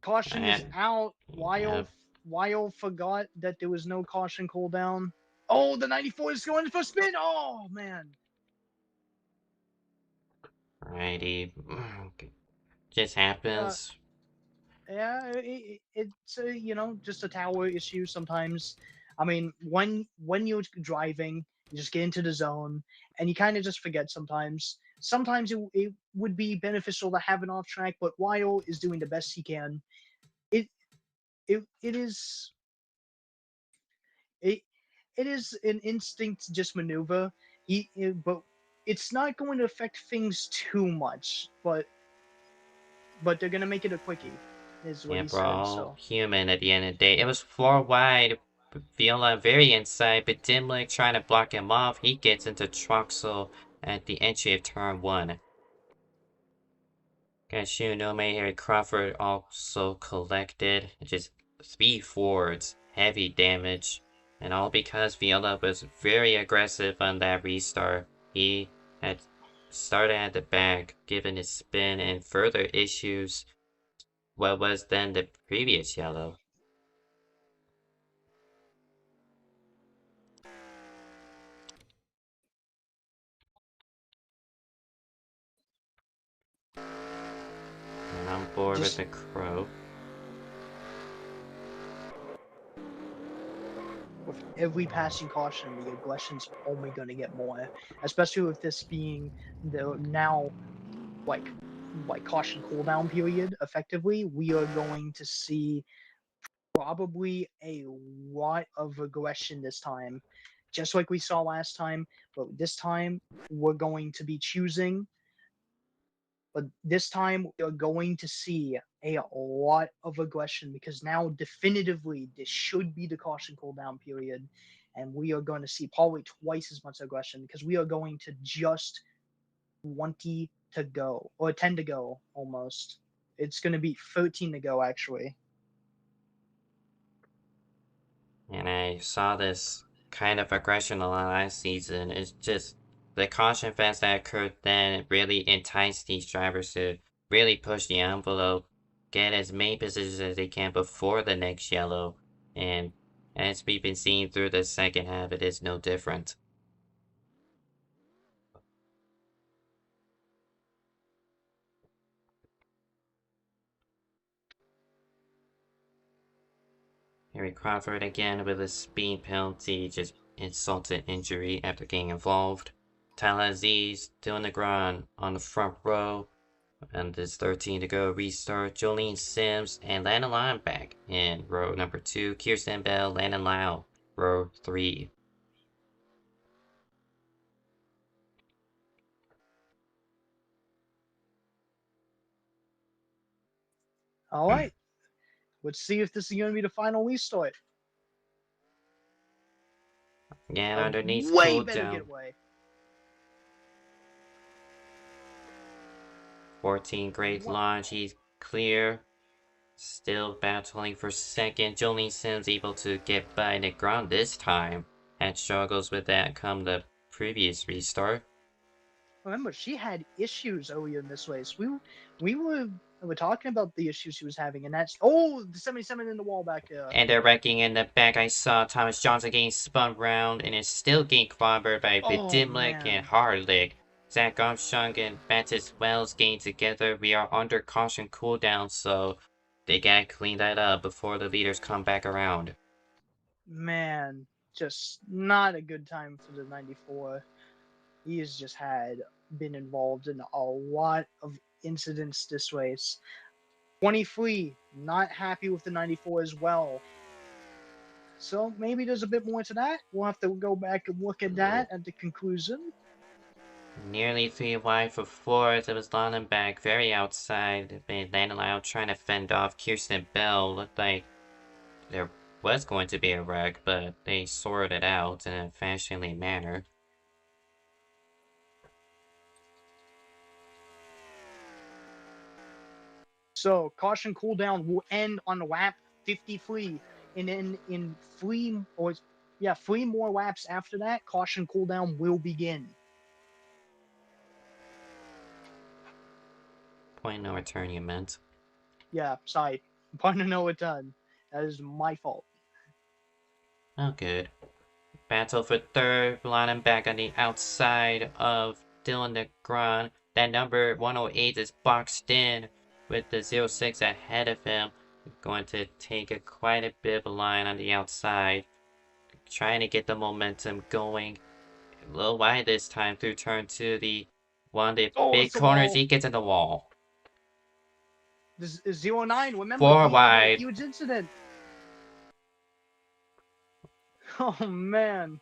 Caution is out. Yeah. Weil forgot that there was no caution cooldown. Oh, the 94 is going for a spin. Oh man. Righty. Just happens. Yeah, it's just a tower issue sometimes. I mean, when you're driving, you just get into the zone, and you kind of just forget sometimes. Sometimes it would be beneficial to have an off track, but Weil is doing the best he can. It it is it it is an instinct just maneuver. But it's not going to affect things too much. But they're gonna make it a quickie, is what Yeah, he we're said. all So. human at the end of the day. It was 4 wide. Viola very inside, but Dimlick trying to block him off. He gets into Troxel at the entry of turn 1. Cashew, Nome, Harry Crawford also collected. Just 3 Fords. Heavy damage. And all because Viola was very aggressive on that restart. He had started at the back, given his spin and further issues what was then the previous yellow. And on board with Just the crow. with every passing caution, the aggression's only going to get more, especially with this being the now like caution cooldown period. Effectively, we are going to see probably a lot of aggression this time, just like we saw last time. But this time, we're going to be choosing. But this time, we're going to see a lot of aggression because now, definitively, this should be the caution cooldown period. And we are going to see probably twice as much aggression because we are going to just 20 to go, or 10 to go almost. It's going to be 13 to go, actually. And I saw this kind of aggression a lot last season. It's just the caution fence that occurred then really enticed these drivers to really push the envelope, get as many positions as they can before the next yellow. And as we've been seeing through the second half, it is no different. Harry Crawford again with a speed penalty, just insulted injury after getting involved. Tyler Aziz doing the grind on the front row. And there's 13 to go. Restart. Jolene Sims and Landon Lau back in row number 2. Kirsten Bell, Landon Lau, row 3. All right. Let's see if this is going to be the final restart. Again, A underneath way better cooldown. getaway. 14, great launch. He's clear. Still battling for second. Jolene Sims able to get by Nick Grant this time. Had struggles with that come the previous restart. Remember, she had issues earlier in this race. We were talking about the issues she was having, and that's the 77 in the wall back there. And they're wrecking in the back. I saw Thomas Johnson getting spun round and is still getting clobbered by Bedimlik and Hardlick. Zach Armstrong and Baptist Wells getting together. We are under caution cooldown, so they gotta clean that up before the leaders come back around. Man, just not a good time for the 94. He has just been involved in a lot of incidents this race. 23, not happy with the 94 as well. So maybe there's a bit more to that. We'll have to go back and look at that at the conclusion. Nearly 3 wide for fourth. It was Lonenbach very outside. Landon Lau trying to fend off Kirsten Bell. Looked like there was going to be a wreck, but they sorted it out in a fashionable manner. So caution cooldown will end on lap 53, and then in three more laps after that, caution cooldown will begin. Point no return, you meant. Yeah, sorry. Point of no return. That is my fault. Oh, good. Battle for third. Lonenbach on the outside of Dylan Negron. That number 108 is boxed in with the 06 ahead of him. Going to take quite a bit of a line on the outside. Trying to get the momentum going. A little wide this time through turn 2. One of the big corners. He gets in the wall. This is 09. Remember, 4 he had a wide. huge incident. Oh, man.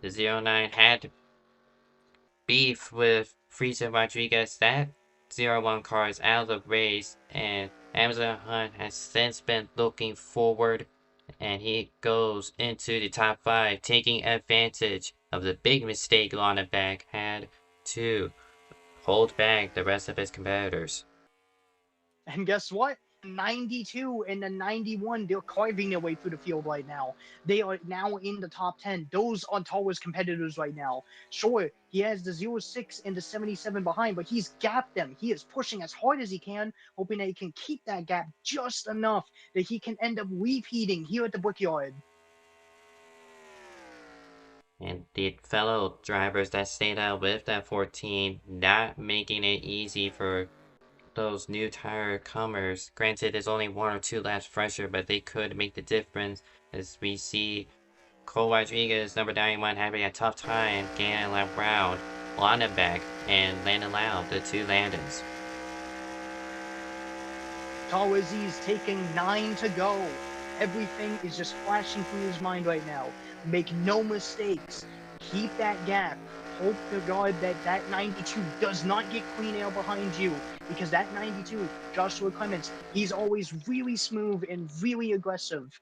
The 09 had beef with Frieza Rodriguez. That 01 car is out of the race, and Amazon Hunt has since been looking forward, and he goes into the top 5, taking advantage of the big mistake Lonenbach had to hold back the rest of his competitors. And guess what? 92 and the 91, they're carving their way through the field right now. They are now in the top 10. Those are Tawa's competitors right now. Sure, he has the 06 and the 77 behind, but he's gapped them. He is pushing as hard as he can, hoping that he can keep that gap just enough that he can end up repeating here at the Brickyard. And the fellow drivers that stayed out with that 14, not making it easy for those new tire comers. Granted, there's only 1 or 2 laps fresher, but they could make the difference as we see Cole Rodriguez, number 91, having a tough time getting around Lonnebeck and Landon Lau, the 2 Landons. Tawazi's taking 9 to go. Everything is just flashing through his mind right now. Make no mistakes. Keep that gap. Hope to God that that 92 does not get clean air behind you, because that 92, Joshua Clements, he's always really smooth and really aggressive.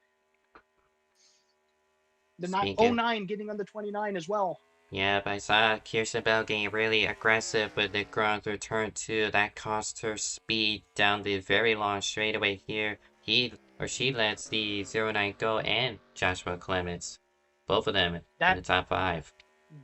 The 09 getting under 29 as well. Yep, I saw Kirsten Bell getting really aggressive with the ground through turn 2. That cost her speed down the very long straightaway here. He or she lets the 09 go and Joshua Clements. Both of them in the top 5.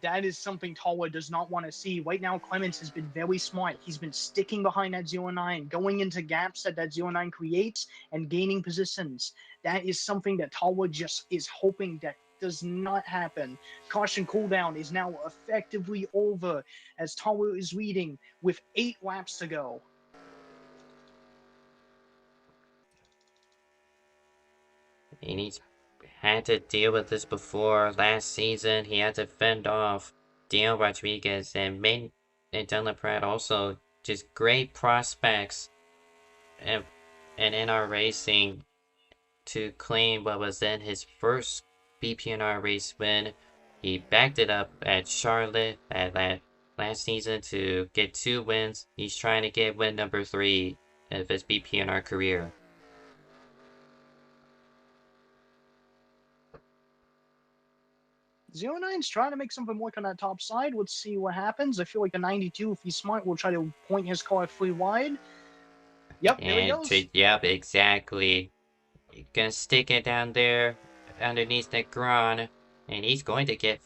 That is something Tawa does not want to see. Right now, Clements has been very smart. He's been sticking behind that 09, going into gaps that 09 creates and gaining positions. That is something that Tawa just is hoping that does not happen. Caution cooldown is now effectively over as Tawa is leading with 8 laps to go. And he's had to deal with this before. Last season, he had to fend off Daniel Rodriguez and Dylan Pratt, also just great prospects and NR Racing to claim what was then his first BPNR race win. He backed it up at Charlotte at last season to get 2 wins. He's trying to get win number 3 of his BPNR career. 09's trying to make something work on that top side. Let's see what happens. I feel like the 92, if he's smart, will try to point his car free wide. Yep, there he goes. Yep, exactly. Gonna stick it down there underneath the Gron, and he's going to get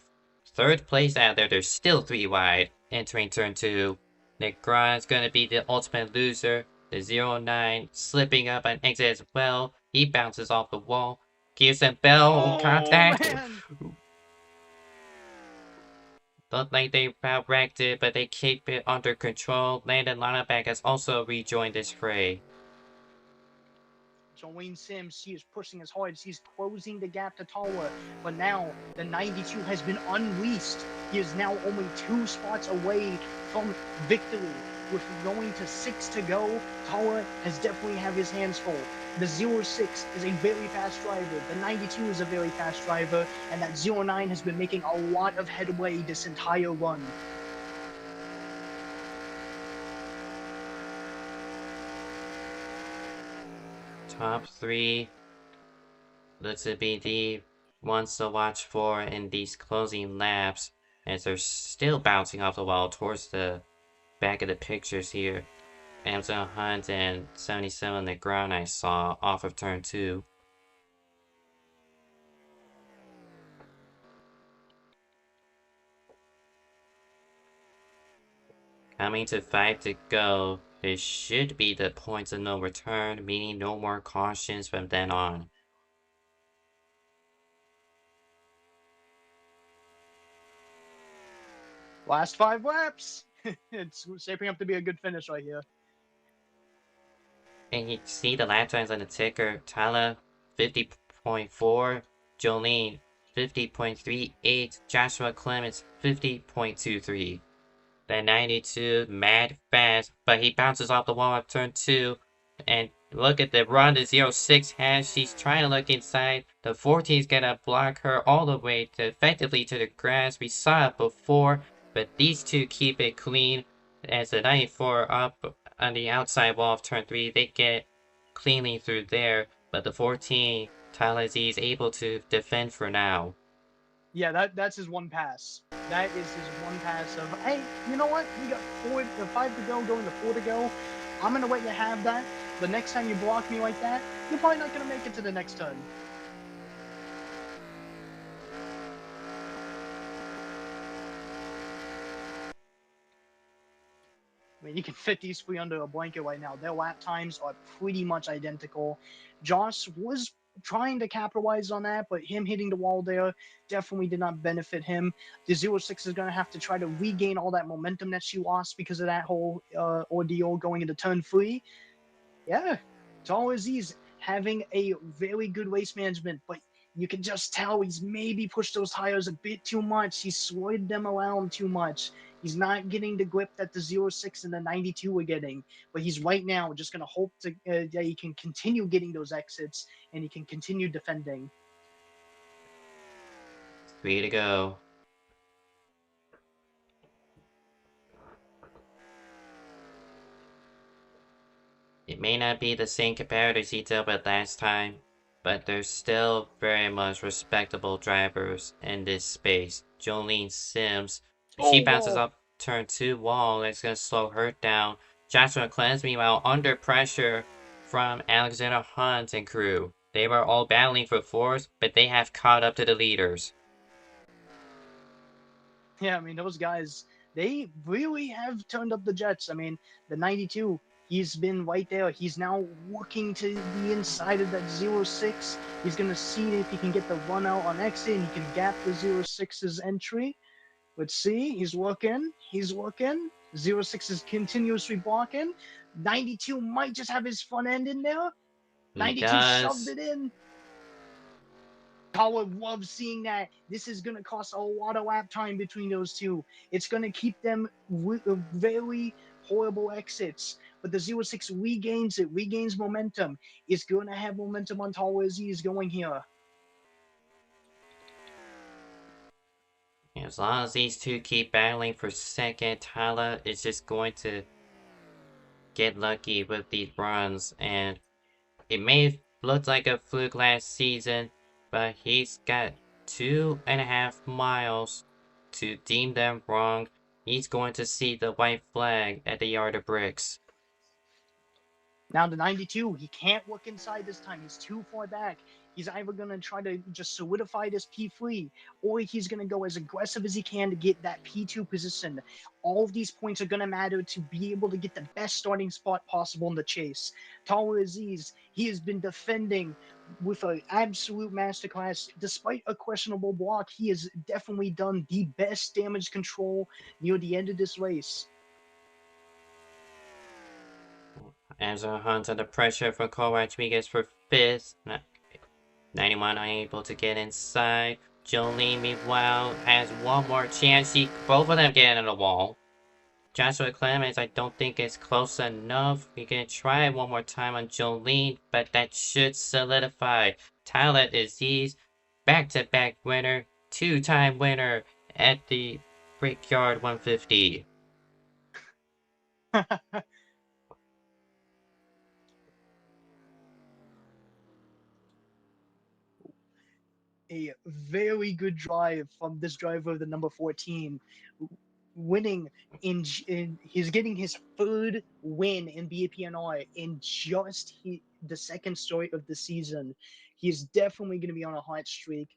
3rd place out there. There's still 3 wide entering turn 2. Nick Gron's gonna be the ultimate loser. The 09 slipping up on exit as well. He bounces off the wall. Kirsten Bell contact. Man. Looked like they wrecked it, but they keep it under control. Landon Lonnebeck has also rejoined this fray. Wayne Sims, he is pushing as hard as he's closing the gap to Tawa. But now the 92 has been unleashed. He is now only 2 spots away from victory. With going to 6 to go, Tawa has definitely had his hands full. The 06 is a very fast driver. The 92 is a very fast driver. And that 09 has been making a lot of headway this entire run. Top 3 looks to be the ones to watch for in these closing laps, as they're still bouncing off the wall towards the back of the pictures here. Amazon Hunt and 77 on the ground I saw off of turn 2. Coming to 5 to go. This should be the points of no return, meaning no more cautions from then on. Last 5 laps. It's shaping up to be a good finish right here. And you see the lap times on the ticker. Tyler, 50.4. Jolene, 50.38. Joshua Clements, 50.23. The 92, mad fast, but he bounces off the wall of turn 2. And look at the run the 06 has. She's trying to look inside. The 14's gonna block her all the way effectively to the grass. We saw it before, but these two keep it clean. As the 94 up on the outside wall of turn 3, they get cleanly through there. But the 14, Tyler Z is able to defend for now. Yeah, that's his one pass. That is his one pass of, hey, you know what? We got 5 to go, going to 4 to go. I'm going to let you have that. the next time you block me like that, you're probably not going to make it to the next turn. I mean, you can fit these three under a blanket right now. Their lap times are pretty much identical. Josh was trying to capitalize on that, but him hitting the wall there definitely did not benefit him. The 06 is going to have to try to regain all that momentum that she lost because of that whole ordeal going into turn 3. Yeah, Tall Aziz having a very good race management, but you can just tell he's maybe pushed those tires a bit too much. He's slowed them around too much. He's not getting the grip that the 06 and the 92 were getting. But he's right now just going to hope that he can continue getting those exits and he can continue defending. 3 to go. It may not be the same comparators he dealt with last time, but there's still very much respectable drivers in this space. Jolene Sims, she Oh, bounces whoa. up turn 2 wall, and it's going to slow her down. Joshua Clens, meanwhile, under pressure from Alexander Hunt and crew. They were all battling for fourth, but they have caught up to the leaders. Yeah, I mean, those guys, they really have turned up the Jets. I mean, the 92, he's been right there. He's now looking to the inside of that 06. He's going to see if he can get the run out on exit and he can gap the 06's entry. Let's see. He's looking. He's looking. 06 is continuously blocking. 92 might just have his front end in there. He 92 shoved does. it in. I would love seeing that. This is going to cost a lot of lap time between those two. It's going to keep them very horrible exits. But the 06 regains it, regains momentum. It's going to have momentum on Tall as he is going here. As long as these two keep battling for second, Tyler is just going to get lucky with these runs, and it may look like a fluke last season, but he's got 2.5 miles to deem them wrong. He's going to see the white flag at the yard of bricks. Now the 92, he can't look inside this time. He's too far back. He's either going to try to just solidify this P3 or he's going to go as aggressive as he can to get that P2 position. All of these points are going to matter to be able to get the best starting spot possible in the chase. Taller Aziz, he has been defending with an absolute masterclass. Despite a questionable block, he has definitely done the best damage control near the end of this race. Angela Hunt under pressure from Cole Rodriguez for 5th. 91 unable to get inside. Jolene, meanwhile, has one more chance. Both of them get in the wall. Joshua Clemens, I don't think it's close enough. We're gonna try one more time on Jolene, but that should solidify. Tyler Aziz, back-to-back winner, two-time winner at the Brickyard 150. A very good drive from this driver of the number 14, winning he's getting his third win in BPNR in just the second start of the season. He's definitely going to be on a hot streak,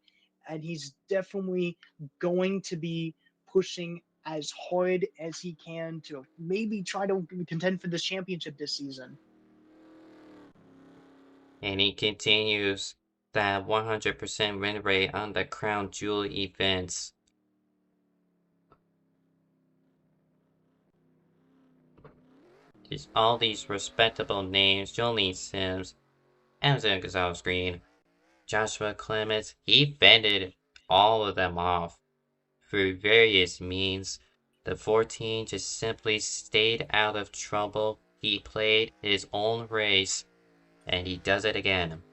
and he's definitely going to be pushing as hard as he can to maybe try to contend for this championship this season. And he continues that 100% win rate on the Crown Jewel events. All these respectable names, Jolene Sims, Amazon Gonzalez Green, Joshua Clemens, he fended all of them off through various means. The 14 just simply stayed out of trouble. He played his own race, and he does it again.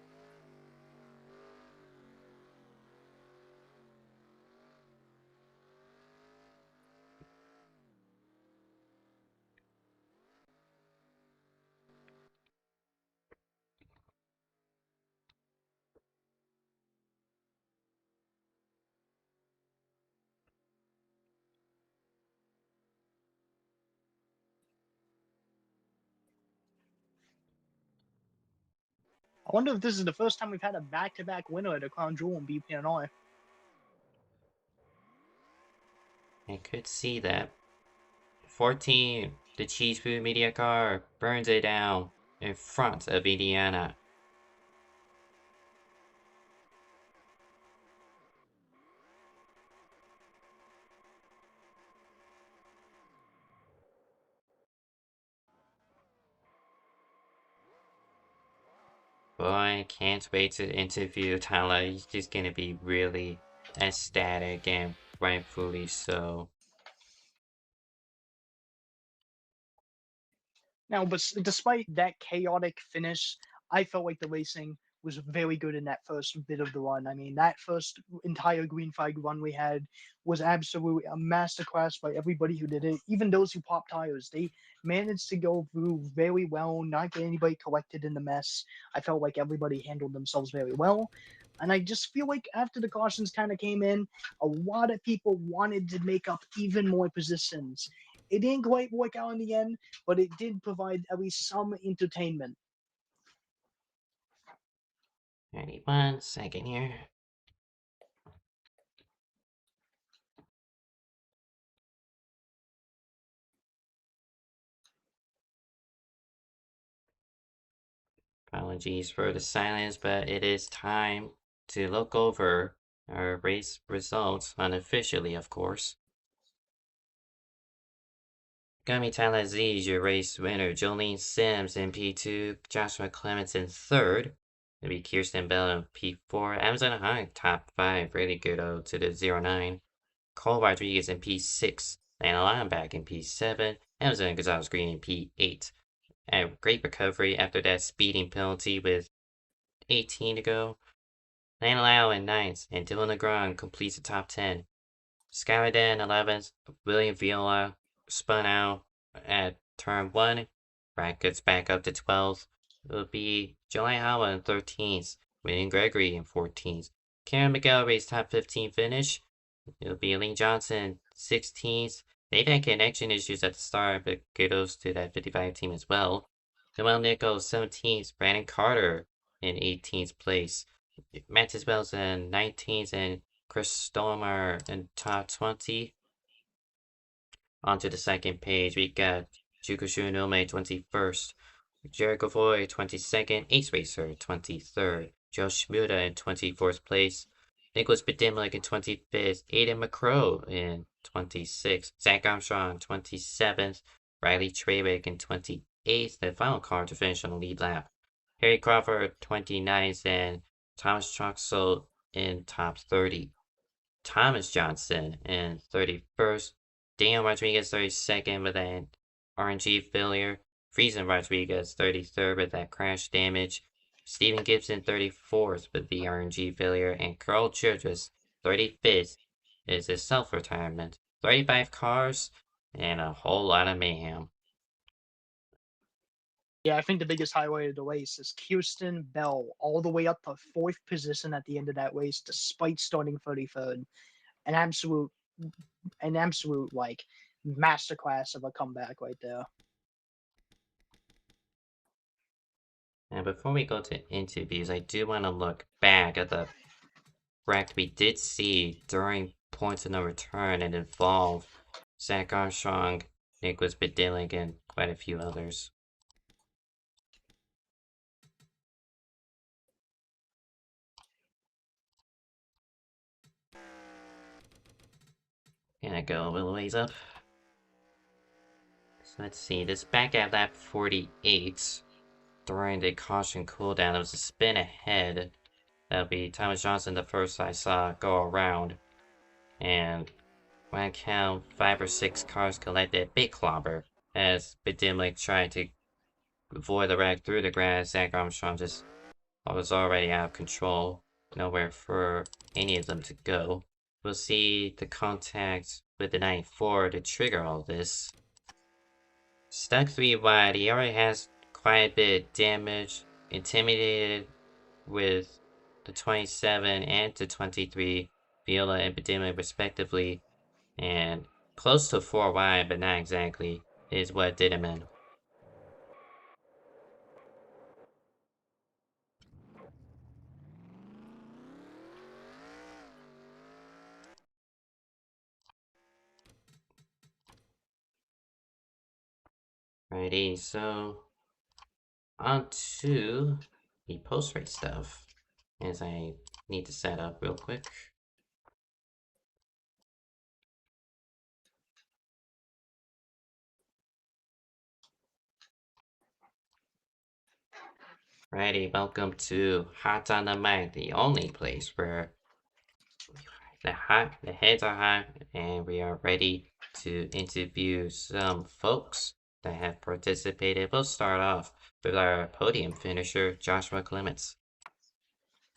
I wonder if this is the first time we've had a back-to-back winner at a Crown Jewel in BPNR. I could see that. 14, the cheese food media car burns it down in front of Indiana. Boy, can't wait to interview Tyler. He's just gonna be really ecstatic and rightfully so. Now, but despite that chaotic finish, I felt like the racing was very good in that first bit of the run. I mean, that first entire green flag run we had was absolutely a masterclass by everybody who did it. Even those who popped tires, they managed to go through very well, not get anybody collected in the mess. I felt like everybody handled themselves very well. And I just feel like after the cautions kind of came in, a lot of people wanted to make up even more positions. It didn't quite work out in the end, but it did provide at least some entertainment. 91 second here. Apologies for the silence, but it is time to look over our race results, unofficially, of course. Gummy Talaziz, your race winner. Jolene Sims in P2. Joshua Clements in third. It'll be Kirsten Bell in P4. Amazon Hunt, top 5. Really good to the 09. Cole Rodriguez in P6. Lana Lineback in P7. Amazon Gonzalez Green in P8. And great recovery after that speeding penalty with 18 to go. Lana Lau in 9th. And Dylan Legrand completes the top 10. Skylar Dan 11th. William Viola spun out at turn 1. Brackets back up to 12th. It'll be July Howell in 13th. William Gregory in 14th. Karen McElrary's top 15 finish. It'll be Aline Johnson 16th. They had connection issues at the start, but kudos to that 55 team as well. Noel Nichols 17th. Brandon Carter in 18th place. Matt Isbell's in 19th, and Chris Stormer in top 20. Onto the second page, we got Jukushu Nome 21st, Jared Gavoy 22nd, Ace Racer 23rd, Joe Shmuda in 24th place, Nicholas Bedimlik in 25th, Aiden McCrow in 26th, Zach Armstrong 27th, Riley Trawick in 28th, the final car to finish on the lead lap. Harry Crawford 29th, and Thomas Troxel in top 30. Thomas Johnson in 31st. Daniel Rodriguez 32nd with an RNG failure. Friesen Rodriguez 33rd with that crash damage. Stephen Gibson 34th with the RNG failure. And Carl Childress 35th is his self-retirement. 35 cars and a whole lot of mayhem. Yeah, I think the biggest highlight of the race is Kirsten Bell all the way up to 4th position at the end of that race, despite starting 33rd. An absolute like masterclass of a comeback right there. Now, before we go to interviews, I do want to look back at the wreck we did see during points of no return and involved Zach Armstrong, Nicholas Bedillik, and quite a few others. Gonna go a little ways up. So let's see, this back at lap 48, during the caution cooldown, there was a spin ahead. That'll be Thomas Johnson, the first I saw go around. And when I count 5 or 6 cars collected, big clobber, as Bedimlik tried to avoid the wreck through the grass. Zach Armstrong just was already out of control. Nowhere for any of them to go. We'll see the contact with the 94 to trigger all this. Stuck 3 wide, he already has quite a bit of damage. Intimidated with the 27 and the 23, Viola and Bedimlik respectively. And close to 4 wide, but not exactly, is what did him in. Righty, so on to the post-race stuff, as I need to set up real quick. Righty, welcome to Hot on the Mic, the only place where the heads are high, and we are ready to interview some folks that have participated. We'll start off with our podium finisher, Joshua Clements.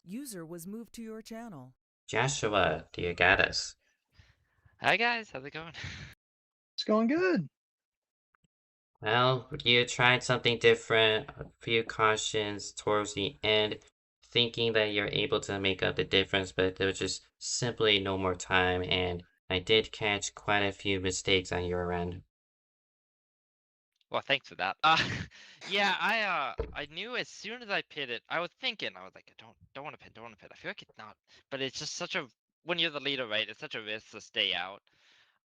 User was moved to your channel. Joshua, do you got us? Hi guys, how's it going? It's going good. Well, you tried something different, a few cautions towards the end, thinking that you're able to make up the difference, but there was just simply no more time, and I did catch quite a few mistakes on your end. Well, thanks for that. Yeah, I knew as soon as I pitted, I was thinking, I was like, don't want to pit, don't want to pit. I feel like it's not, but it's just such a when you're the leader, right? It's such a risk to stay out.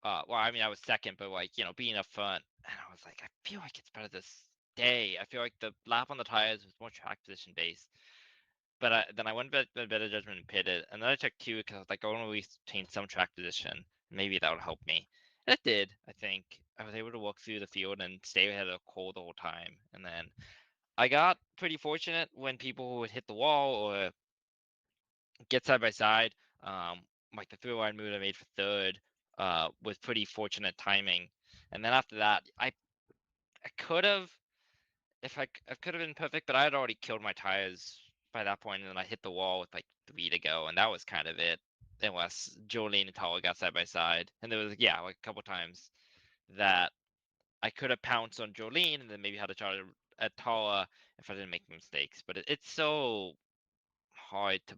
Well, I mean, I was second, but like being up front, and I was like, I feel like it's better to stay. I feel like the lap on the tires was more track position based. But then I went better judgment and pitted, and then I took two because I was like, I want to retain some track position. Maybe that would help me. And it did, I think. I was able to walk through the field and stay ahead of the coal the whole time. And then I got pretty fortunate when people would hit the wall or get side by side. Like the three-line move I made for third was pretty fortunate timing. And then after that, I could have I could have been perfect, but I had already killed my tires by that point, and then I hit the wall with like 3 to go, and that was kind of it. Unless Jolene and Tala got side by side, and there was like a couple times that I could have pounced on Jolene and then maybe had a charge at Tala if I didn't make mistakes. But it's so hard to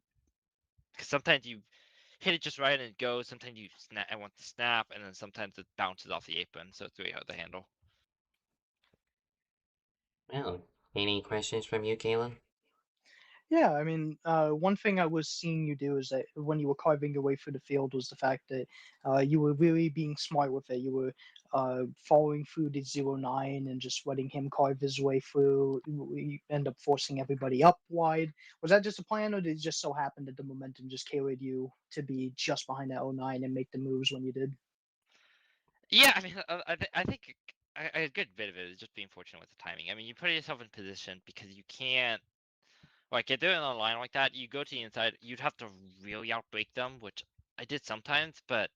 because sometimes you hit it just right and it goes. Sometimes you snap. I want to snap, and then sometimes it bounces off the apron, so it's really hard to handle. Well, any questions from you, Caleb? Yeah, I mean, one thing I was seeing you do is that when you were carving your way through the field was the fact that you were really being smart with it. You were following through the 09 and just letting him carve his way through. You end up forcing everybody up wide. Was that just a plan, or did it just so happen that the momentum just carried you to be just behind that 09 and make the moves when you did? Yeah, I mean, I think a good bit of it is just being fortunate with the timing. I mean, you put yourself in position because you can't, like, if they're in a line like that, you go to the inside, you'd have to really outbreak them, which I did sometimes, but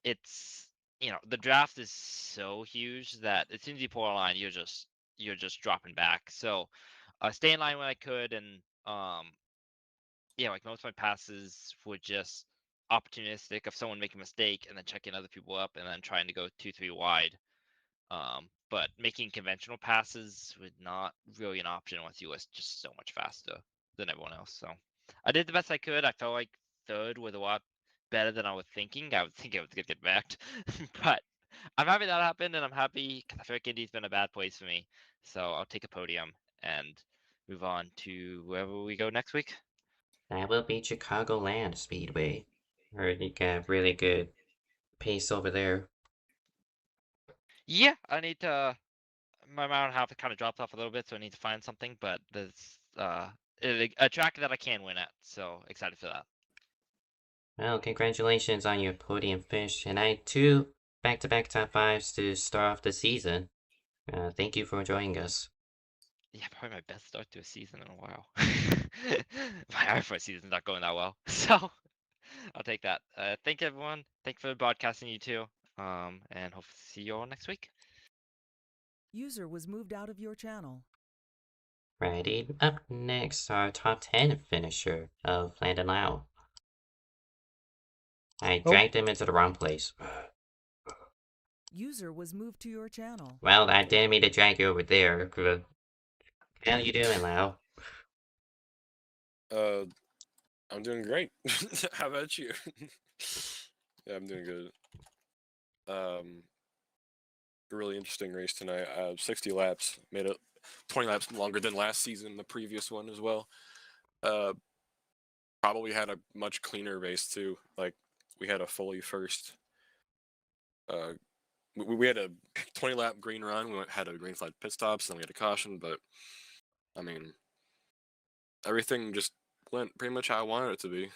it's, the draft is so huge that as soon as you pull a line, you're just dropping back. So, stay in line when I could, and yeah, like most of my passes were just opportunistic of someone making a mistake and then checking other people up and then trying to go 2-3 wide. But making conventional passes was not really an option unless you was just so much faster than everyone else. So I did the best I could. I felt like third was a lot better than I was thinking. I would think I was gonna get backed, but I'm happy that happened, and I'm happy because I feel like Indy's been a bad place for me. So I'll take a podium and move on to wherever we go next week. That will be Chicagoland Speedway. Heard you got really good pace over there. Yeah, I need to. My mile half kind of dropped off a little bit, so I need to find something. But there's a track that I can win at, so excited for that. Well, congratulations on your podium finish, and I too back-to-back top fives to start off the season. Thank you for joining us. Yeah, probably my best start to a season in a while. My R4 season's not going that well, so I'll take that. Thank everyone. Thank you for broadcasting, you too. And hope to see you all next week. User was moved out of your channel. Ready? Up next, our top 10 finisher of Landon Lau. I Oh, dragged him into the wrong place. User was moved to your channel. Well, I didn't mean to drag you over there. How you doing, Lau? I'm doing great. How about you? Yeah, I'm doing good. A really interesting race tonight. 60 laps, made it 20 laps longer than last season, the previous one as well. Uh, Probably had a much cleaner race too. Like we had a fully first we had a 20 lap green run. Had a green flag pit stops, then we had a caution. But I mean, everything just went pretty much how I wanted it to be.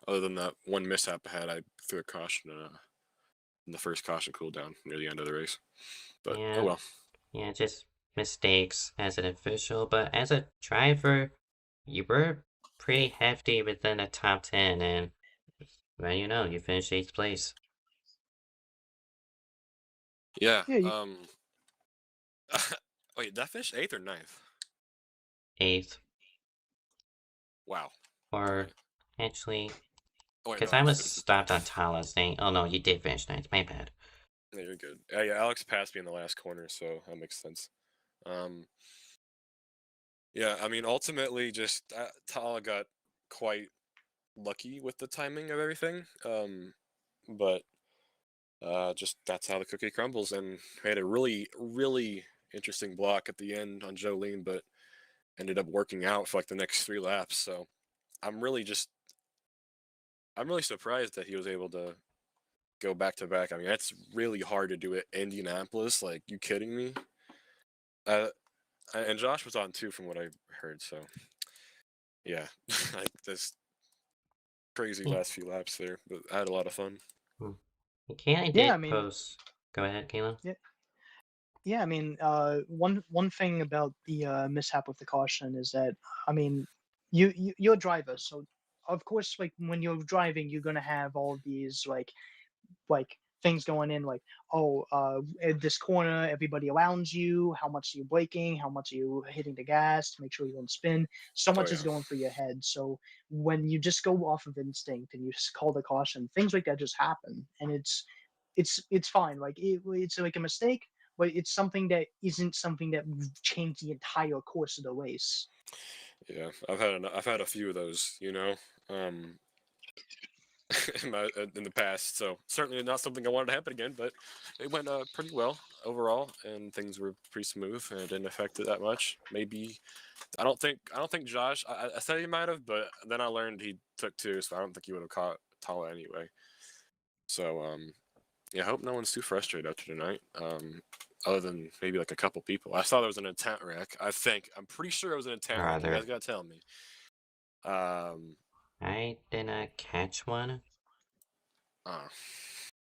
Other than that one mishap I had, I threw a caution in the first caution cooldown near the end of the race. But oh Yeah, well. yeah, just mistakes as an official, but as a driver, you were pretty hefty within the top 10, and well, you finished 8th place. Yeah. Yeah, Wait, did I finish 8th or 9th? 8th, Wow. or Okay. actually, Oh wait, no, because I I was finished in stopped on 10th. Talas saying, oh no, you did finish 9th, my bad. Yeah, you're good. Yeah, Alex passed me in the last corner, so that makes sense. Yeah, I mean, ultimately, just Tala got quite lucky with the timing of everything. But just that's how the cookie crumbles. And we had a really, really interesting block at the end on Jolene, but ended up working out for like the next 3 laps. So I'm really surprised that he was able to go back to back. I mean, that's really hard to do at Indianapolis. Like, you kidding me? Uh, and Josh was on too, from what I heard. So yeah, like this crazy Yeah. last few laps there, but I had a lot of fun. Kayla yeah. I did mean, post. Go ahead, Kayla. yeah. I mean, one thing about the mishap with the caution is that, I mean, you're a driver, so of course, like when you're driving, you're gonna have all of these like things going in, like, oh, at this corner, everybody around you, how much are you braking, how much are you hitting the gas to make sure you don't spin. So Oh much is yeah, going through your head. So when you just go off of instinct and you just call the caution, things like that just happen, and it's fine. Like it's like a mistake, but it's something that isn't something that changed the entire course of the race. yeah. I've had a few of those, um, in the past. So certainly not something I wanted to happen again, but it went pretty well overall, and things were pretty smooth, and it didn't affect it that much. Maybe I don't think Josh. I said he might have, but then I learned he took 2, so I don't think he would have caught Tala anyway. So yeah, I hope no one's too frustrated after tonight. Other than maybe like a couple people. I saw there was an intent wreck. I'm pretty sure it was an intent wreck. You Rather, guys gotta tell me. Um, I did not catch one. uh,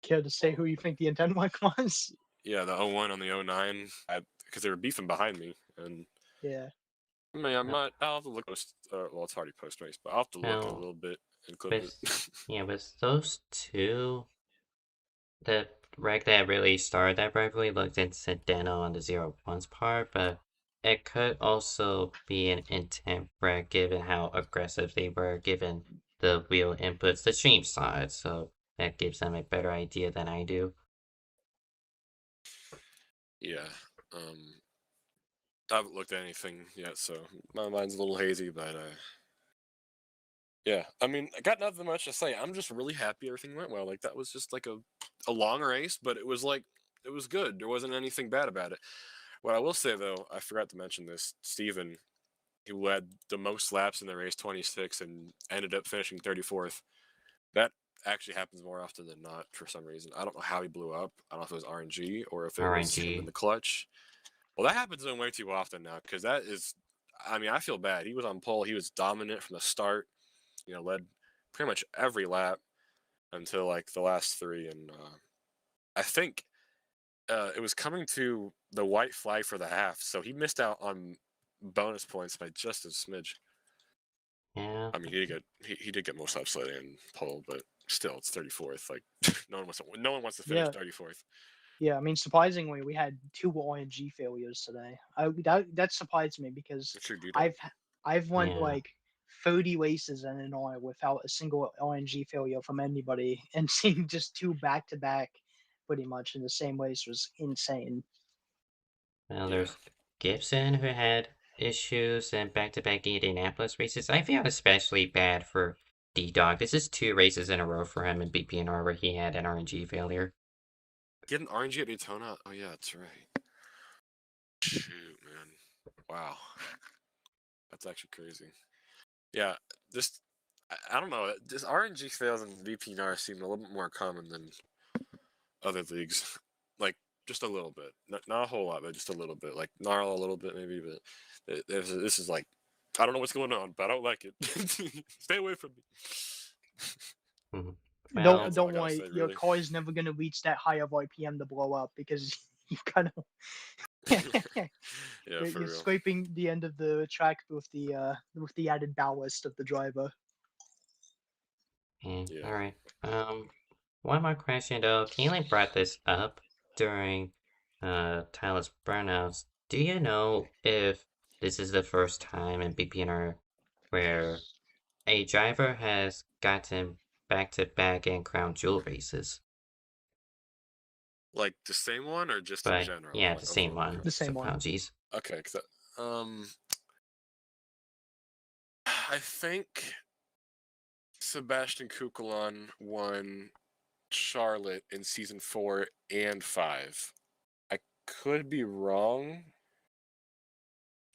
Care to say well, who you think the intent one was? yeah, the 01 on the 09, because they were beefing behind me, and Yeah. I mean, No, I'll have to look post. Well, it's already post race, but I'll have to look in a no, little bit and clip with it. yeah, with those two, the wreck that really started that rivalry looked incidental on the 0-1's part, but it could also be an intent wreck given how aggressive they were, given the wheel inputs the stream side, so that gives them a better idea than I do. Yeah. I haven't looked at anything yet, so my mind's a little hazy, but yeah. I mean, I got nothing much to say. I'm just really happy everything went well. Like, that was just like a long race, but it was like it was good. There wasn't anything bad about it. What I will say though, I forgot to mention this. Steven, who had the most laps in the race, 26, and ended up finishing 34th. That actually happens more often than not for some reason. I don't know how he blew up. I don't know if it was RNG or if it was him in RNG. the clutch. Well, that happens to him way too often now, because that is, I mean, I feel bad. He was on pole. He was dominant from the start. Led pretty much every lap until like the last 3, and I think it was coming to the white flag for the half, so he missed out on bonus points by just a smidge. Yeah. I mean, he did get most upside in pole, but still, it's 34th. Like, no one wants to finish Yeah. 34th. Yeah, I mean, surprisingly, we had 2 RNG failures today. That surprised me because It's your D-Dog. I've I've went Yeah. like 30 races in an hour without a single RNG failure from anybody, and seeing just 2 back to back, pretty much in the same race was insane. Well, Yeah. there's Gibson who had issues in back-to-back Indianapolis races. I feel especially bad for D-Dog. This is 2 races in a row for him in BPNR where he had an RNG failure. Get an RNG at Daytona? Oh, yeah, that's right. Shoot, man. Wow. That's actually crazy. Yeah, just, I don't know. This RNG fails in VPNR seem a little bit more common than other leagues. Like, just a little bit, not a whole lot, but just a little bit, like gnarl a little bit maybe. But this is like, I don't know what's going on, but I don't like it. Stay away from me. Mhm. Don't Well, That's all I don't gotta worry, say, your really. car is never gonna reach that high of RPM to blow up because you kind of Yeah, for you're real. scraping the end of the track with the added ballast of the driver. yeah, Yeah. all right. One more question though. Keelan brought this up during Tyler's burnouts. Do you know if this is the first time in BPNR where a driver has gotten back-to-back and crown jewel races? Like the same one or just in But general? yeah, Like the same overall. one. The same one. Apologies. Okay, I think Sebastian Kukulon won Charlotte in season 4 and 5. I could be wrong.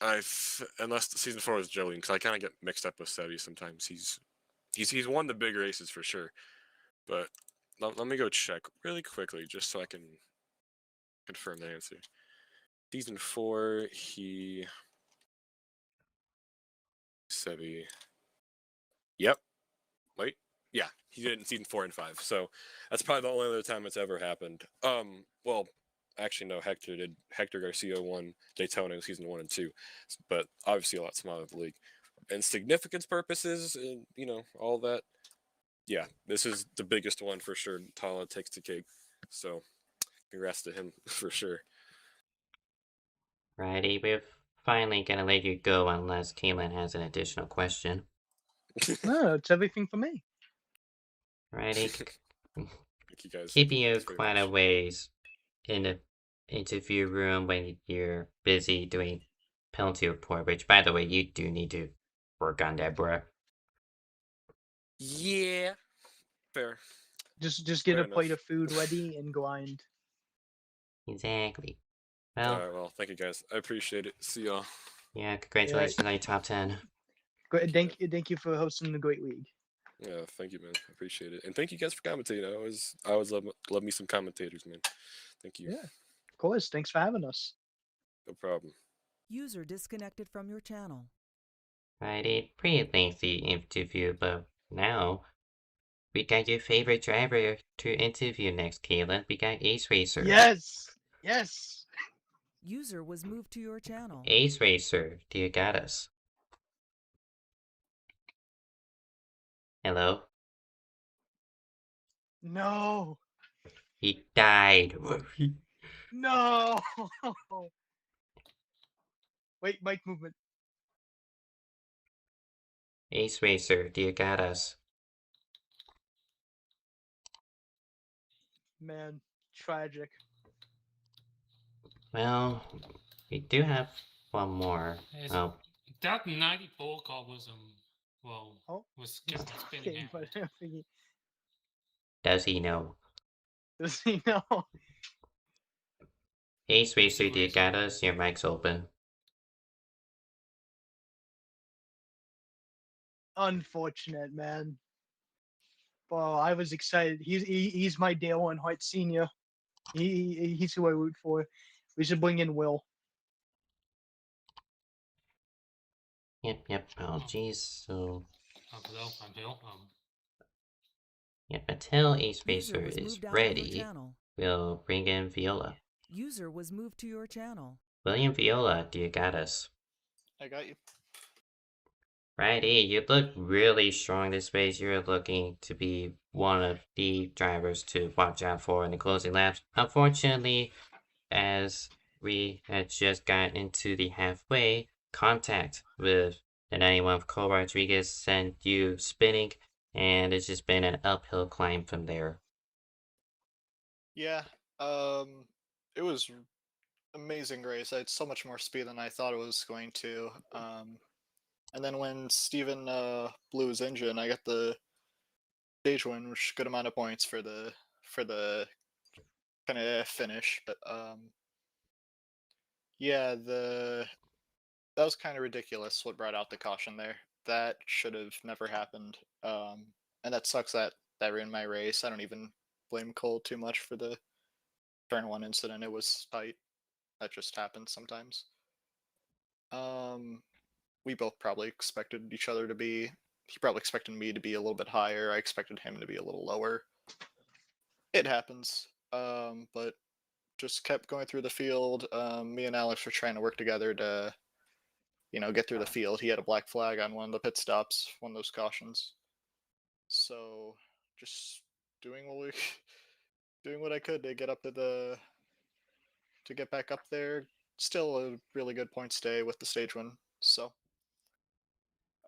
Unless the season 4 was Jolene, because I kind of get mixed up with Sebi sometimes. He's won the big races for sure, but let me go check really quickly just so I can confirm the answer. Season 4, Sebi. Yep. Wait. Yeah, he did it in season 4 and 5. So that's probably the only other time it's ever happened. Well, actually no, Hector did. Hector Garcia won Daytona in season 1 and 2, but obviously a lot smaller of the league. And significance purposes, and all that. Yeah, this is the biggest one for sure. Tala takes the cake. So congrats to him for sure. Righty, we're finally gonna let you go unless Keelan has an additional question. No, it's everything for me. Righty, Thank you guys. keeping you Thanks very quite a much. ways in the interview room when you're busy doing penalty report, which, by the way, you do need to work on that, bruh. Yeah, fair. Just get Fair a plate enough. of food ready and grind. Exactly. All Well, right, well, thank you guys. I appreciate it. See y'all. yeah, congratulations on your top 10. Thank you for hosting the great league. Yeah, thank you, man. I appreciate it, and thank you guys for commentating. I always love me some commentators, man. Thank you. Yeah, of course. Thanks for having us. No problem. User disconnected from your channel. Righty, pretty lengthy interview, but now we got your favorite driver to interview next, Keelan. We got Ace Racer. Yes. User was moved to your channel. Ace Racer, do you got us? Hello? No. He died. No. Wait, mic movement. Ace Racer, do you got us? Man, tragic. Well, we do have one more. Is Oh, that 94 car was Oh, was he's kept on spinning talking, out. but I don't think does he know? does he know? Ace Racer, do you Racer. got us? Your mic's open. Unfortunate, man. Well, I was excited. He's my Dale Earnhardt Senior. He's who I root for. We should bring in Will. Yep. Oh, jeez. So, Hello, I'm Bill. yep, until Ace User Racer was is moved out of your ready, channel. we'll bring in Viola. User was moved to your channel. William Viola, do you got us? I got you. Righty, you look really strong this race. You're looking to be one of the drivers to watch out for in the closing laps. Unfortunately, as we had just gotten into the halfway, contact with the 91 of Cole Rodriguez sent you spinning, and it's just been an uphill climb from there. Yeah. It was amazing race. I had so much more speed than I thought it was going to. And then when Steven blew his engine, I got the stage win, which is a good amount of points for the kind of finish. But yeah, that was kind of ridiculous what brought out the caution there. That should have never happened. And that sucks that ruined my race. I don't even blame Cole too much for the turn one incident. It was tight. That just happens sometimes. We both probably expected each other to be. He probably expected me to be a little bit higher. I expected him to be a little lower. It happens. But just kept going through the field. Me and Alex were trying to work together to, get through the field. He had a black flag on one of the pit stops, one of those cautions. So just doing what we, doing what I could to get up to get back up there. Still a really good points day with the stage win. So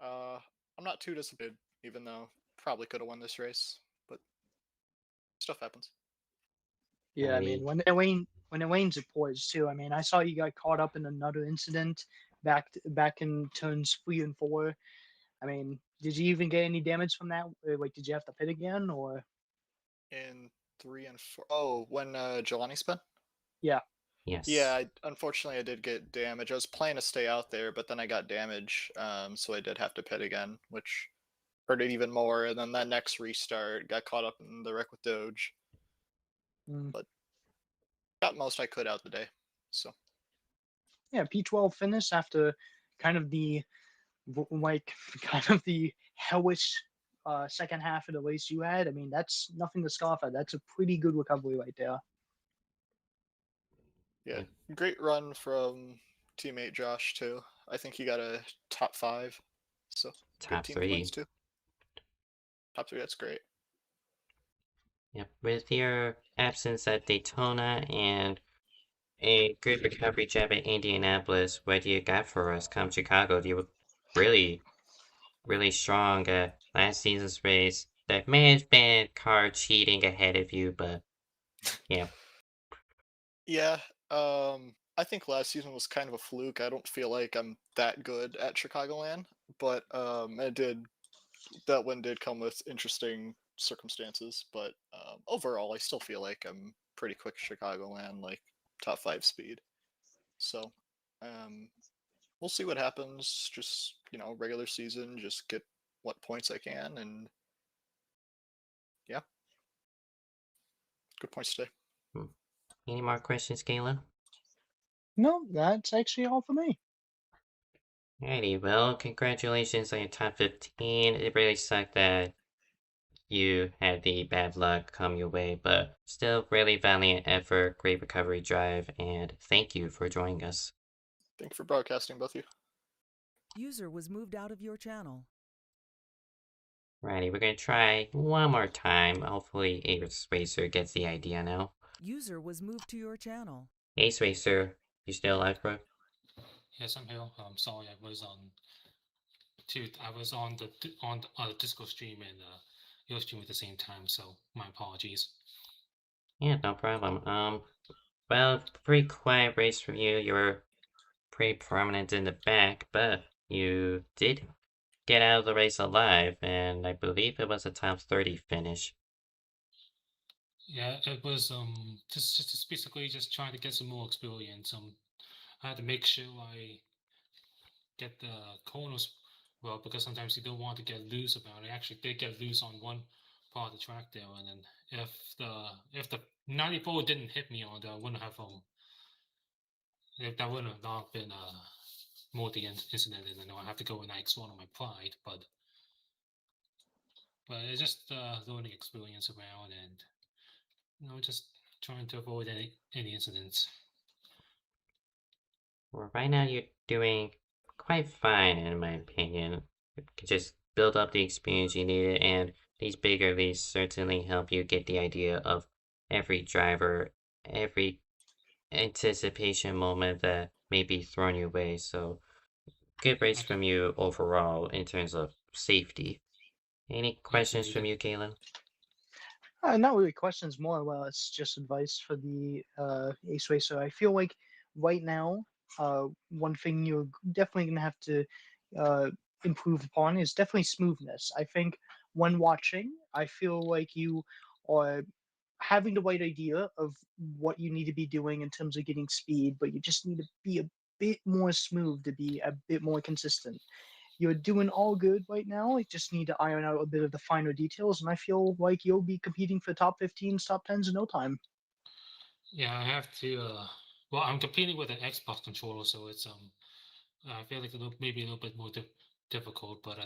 I'm not too disappointed, even though probably could have won this race, but stuff happens. Yeah, I mean, Alrighty. when it rains, it pours too. I mean, I saw you got caught up in another incident back in turns 3 and 4. I mean, did you even get any damage from that? Like, did you have to pit again, or? In 3 and 4. Oh, when Jelani spun? Yeah. Yes. Yeah, unfortunately, I did get damage. I was planning to stay out there, but then I got damage, so I did have to pit again, which hurt it even more. And then that next restart, got caught up in the wreck with Doge. Mm. But got most I could out the day. So Yeah, P12 finish after kind of the like kind of the hellish second half of the race you had. I mean, that's nothing to scoff at. That's a pretty good recovery right there. yeah, great run from teammate Josh too. I think he got a top 5. So Top good team 3. points too. Top 3, that's great. Yep. With your absence at Daytona and a good recovery job at Indianapolis, what do you got for us come Chicago? You were really, really strong at last season's race. There may have been car cheating ahead of you, but yeah. Yeah, I think last season was kind of a fluke. I don't feel like I'm that good at Chicagoland, but that win did come with interesting circumstances. But overall, I still feel like I'm pretty quick Chicagoland, like top 5 speed. So we'll see what happens. Just regular season, just get what points I can, and yeah, good points today. Any more questions, Galen? No, that's actually all for me. Alrighty, well, congratulations on your top 15. It really sucked that you had the bad luck come your way, but still really valiant effort, great recovery drive, and thank you for joining us. Thank you for broadcasting, both of you. User was moved out of your channel. Righty, we're gonna try one more time. Hopefully Ace Racer gets the idea now. User was moved to your channel. Ace Racer, you still alive, bro? Yes, I'm here. I'm sorry, I was on the Discord stream and your stream at the same time, so my apologies. Yeah, no problem. Well, pretty quiet race from you. You were pretty prominent in the back, but you did get out of the race alive, and I believe it was a top 30 finish. Yeah, it was just basically just trying to get some more experience. I had to make sure I get the corners well, because sometimes you don't want to get loose about it. I actually did get loose on one part of the track there, and then if the 94 didn't hit me on there, I wouldn't have that wouldn't have not been more the incident, and I have to go and I swallow my pride, but it's just learning experience around, and just trying to avoid any incidents. Well, right now you're doing quite fine, in my opinion. You can just build up the experience you needed, and these bigger leagues certainly help you get the idea of every driver, every anticipation moment that may be thrown your way. So, good race Okay. from you overall in terms of safety. Any questions from you, Galen? Not really questions, more or less just advice for the Ace Racer. I feel like right now, one thing you're definitely going to have to improve upon is definitely smoothness. I think when watching, I feel like you are having the right idea of what you need to be doing in terms of getting speed, but you just need to be a bit more smooth to be a bit more consistent. You're doing all good right now. You just need to iron out a bit of the finer details, and I feel like you'll be competing for top 15s, top 10s in no time. Yeah, I have to. Well, I'm competing with an Xbox controller, so it's I feel like maybe a little bit more difficult, but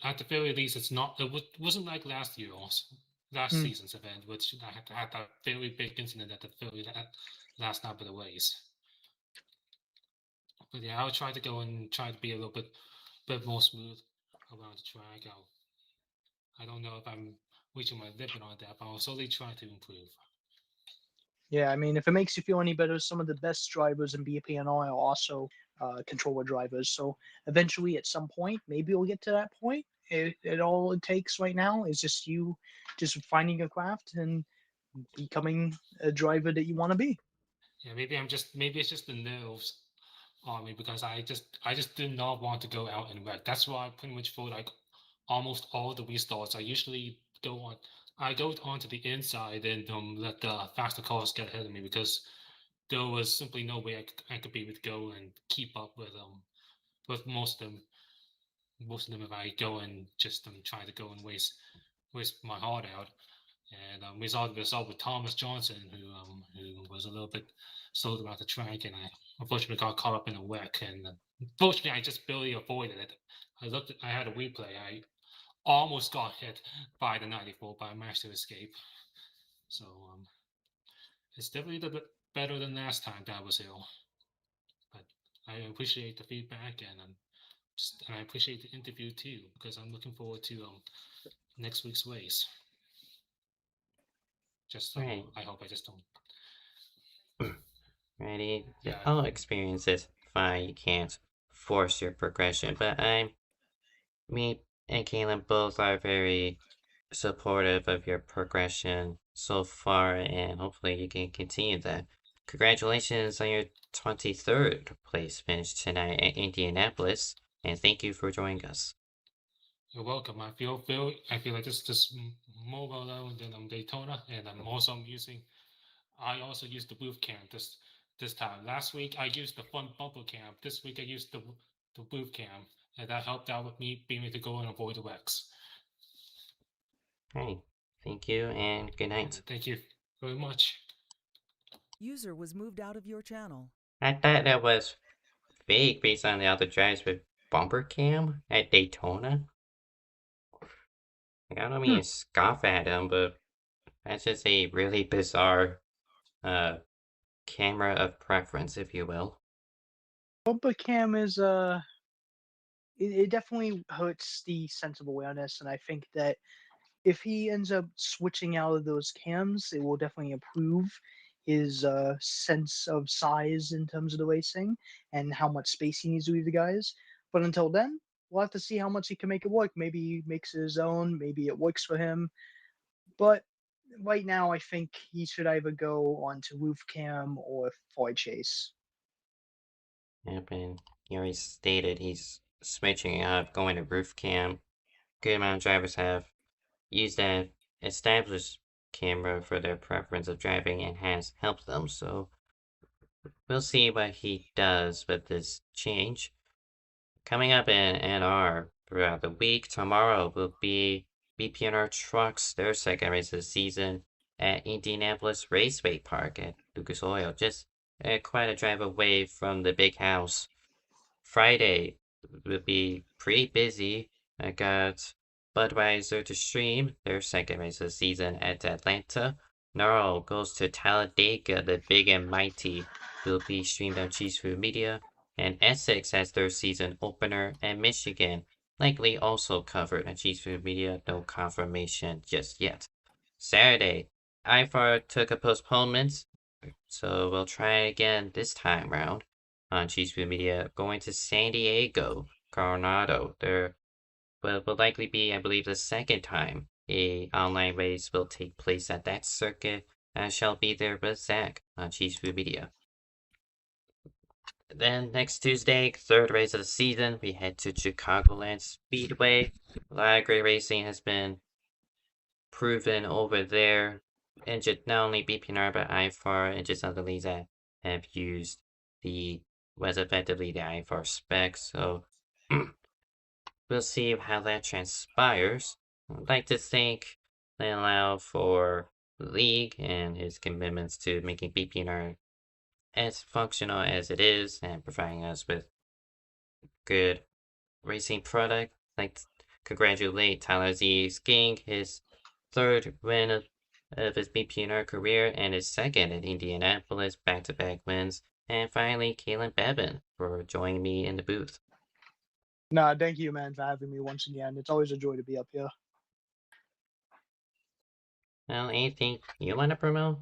at the very least, it's not. Wasn't like last year also, last Hmm. season's event, which I had that very big incident at the very last lap of the race. But yeah, I'll try to go and try to be a little bit more smooth around the track. I don't know if I'm reaching my limit on that, but I'll slowly try to improve. Yeah, I mean, if it makes you feel any better, some of the best drivers in BPNR are also controller drivers. So eventually, at some point, maybe we'll get to that point. All it takes right now is just you just finding your craft and becoming a driver that you want to be. Yeah, maybe it's just the nerves on me because I just did not want to go out and wreck. That's why I pretty much feel like almost all the restarts. I go onto the inside and let the faster cars get ahead of me because there was simply no way I could be able to go and keep up with most of them if I go and just try to go and waste my heart out. And we saw the result with Thomas Johnson, who was a little bit slow about the track, and I unfortunately got caught up in a wreck. And fortunately, I just barely avoided it. I had a replay. I almost got hit by the 94, but I managed to escape. So it's definitely a bit better than last time that I was ill. But I appreciate the feedback, and I appreciate the interview too because I'm looking forward to next week's race. Just Right. I hope I just don't. Ready? Yeah. All experiences fine. You can't force your progression, but me and Caleb both are very supportive of your progression so far, and hopefully you can continue that. Congratulations on your 23rd place finish tonight at Indianapolis, and thank you for joining us. You're welcome. I feel like this more well known than Daytona, and I also used the booth cam this time. Last week I used the front bumper cam. This week I used the booth cam, and that helped out with me being able to go and avoid the wrecks. Hey, thank you and good night. Thank you very much. User was moved out of your channel. I thought that was fake based on the other drives with bumper cam at Daytona. Like, I don't mean to scoff at him, but that's just a really bizarre camera of preference, if you will. Bumper cam is it definitely hurts the sense of awareness, and I think that if he ends up switching out of those cams, it will definitely improve his sense of size in terms of the racing and how much space he needs to leave the guys. But until then, we'll have to see how much he can make it work. Maybe he makes it his own. Maybe it works for him. But right now, I think he should either go on to roof cam or Ford chase. Yep, and he already stated he's switching up, going to roof cam. Good amount of drivers have used that established camera for their preference of driving and has helped them, so we'll see what he does with this change. Coming up in NR throughout the week, tomorrow will be BPNR Trucks, their second race of the season at Indianapolis Raceway Park at Lucas Oil, just quite a drive away from the big house. Friday will be pretty busy. I got Budweiser to stream their second race of the season at Atlanta. Gnarl goes to Talladega, the big and mighty will be streamed on Cheese Food Media. And Essex has their season opener at Michigan, likely also covered on Cheese Food Media, no confirmation just yet. Saturday, IFAR took a postponement, so we'll try again this time round on Cheese Food Media, going to San Diego, Coronado. There will likely be, I believe, the second time a online race will take place at that circuit. I shall be there with Zach on Cheese Food Media. Then next Tuesday, third race of the season, we head to Chicagoland Speedway. A lot of great racing has been proven over there. And not only BPNR but IFAR and just other leagues that have used was effectively the IFAR spec. So we'll see how that transpires. I'd like to think they allow for league and his commitments to making BPNR as functional as it is and providing us with good racing product. I'd like to congratulate Tyler Z skiing his third win of his BPNR career and his second at Indianapolis, back-to-back wins. And finally, Kalen Babin for joining me in the booth. Nah, thank you, man, for having me once again. It's always a joy to be up here. Well, anything you want to promote?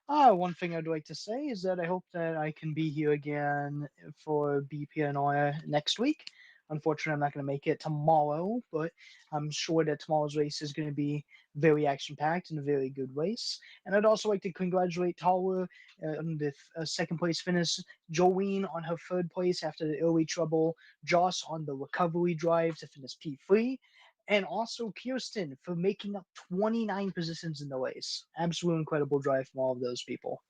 One thing I'd like to say is that I hope that I can be here again for BPNR next week. Unfortunately, I'm not going to make it tomorrow, but I'm sure that tomorrow's race is going to be very action-packed and a very good race. And I'd also like to congratulate Tawa on the second place finish, Jolene on her third place after the early trouble, Joss on the recovery drive to finish P3, and also Kirsten for making up 29 positions in the race. Absolute incredible drive from all of those people.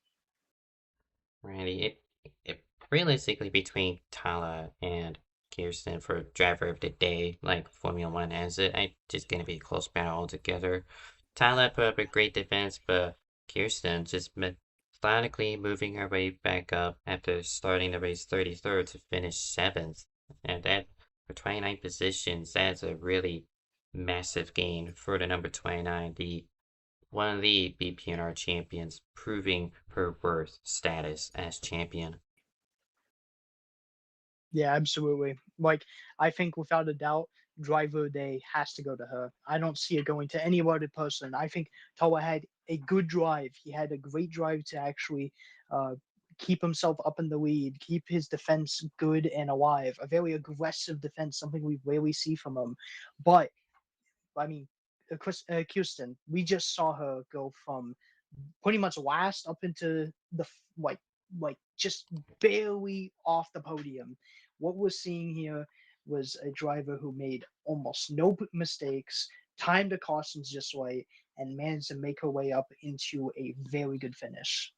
Randy, it realistically between Tala and Kirsten for driver of the day, like Formula One has it, I just gonna be a close battle altogether. Tala put up a great defense, but Kirsten just methodically moving her way back up after starting the race 33rd to finish 7th. And that for 29 positions, that's a really massive gain for the number 29, the one of the BPNR champions, proving her worth status as champion. Yeah, absolutely. Like, I think without a doubt, driver day has to go to her. I don't see it going to any other person. I think Tawa had a good drive. He had a great drive to actually keep himself up in the lead, keep his defense good and alive. A very aggressive defense, something we rarely see from him. But I mean, Kirsten, we just saw her go from pretty much last up into the like just barely off the podium. What we're seeing here was a driver who made almost no mistakes, timed the cautions just right, and managed to make her way up into a very good finish.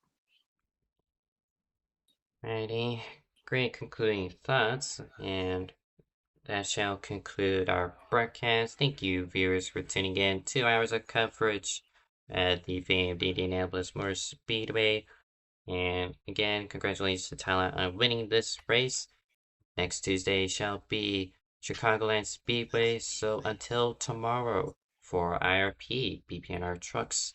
Righty, great concluding thoughts, and that shall conclude our broadcast. Thank you, viewers, for tuning in. 2 hours of coverage at the famed Indianapolis Motor Speedway. And again, congratulations to Tyler on winning this race. Next Tuesday shall be Chicagoland Speedway. So until tomorrow, for IRP BPNR Trucks,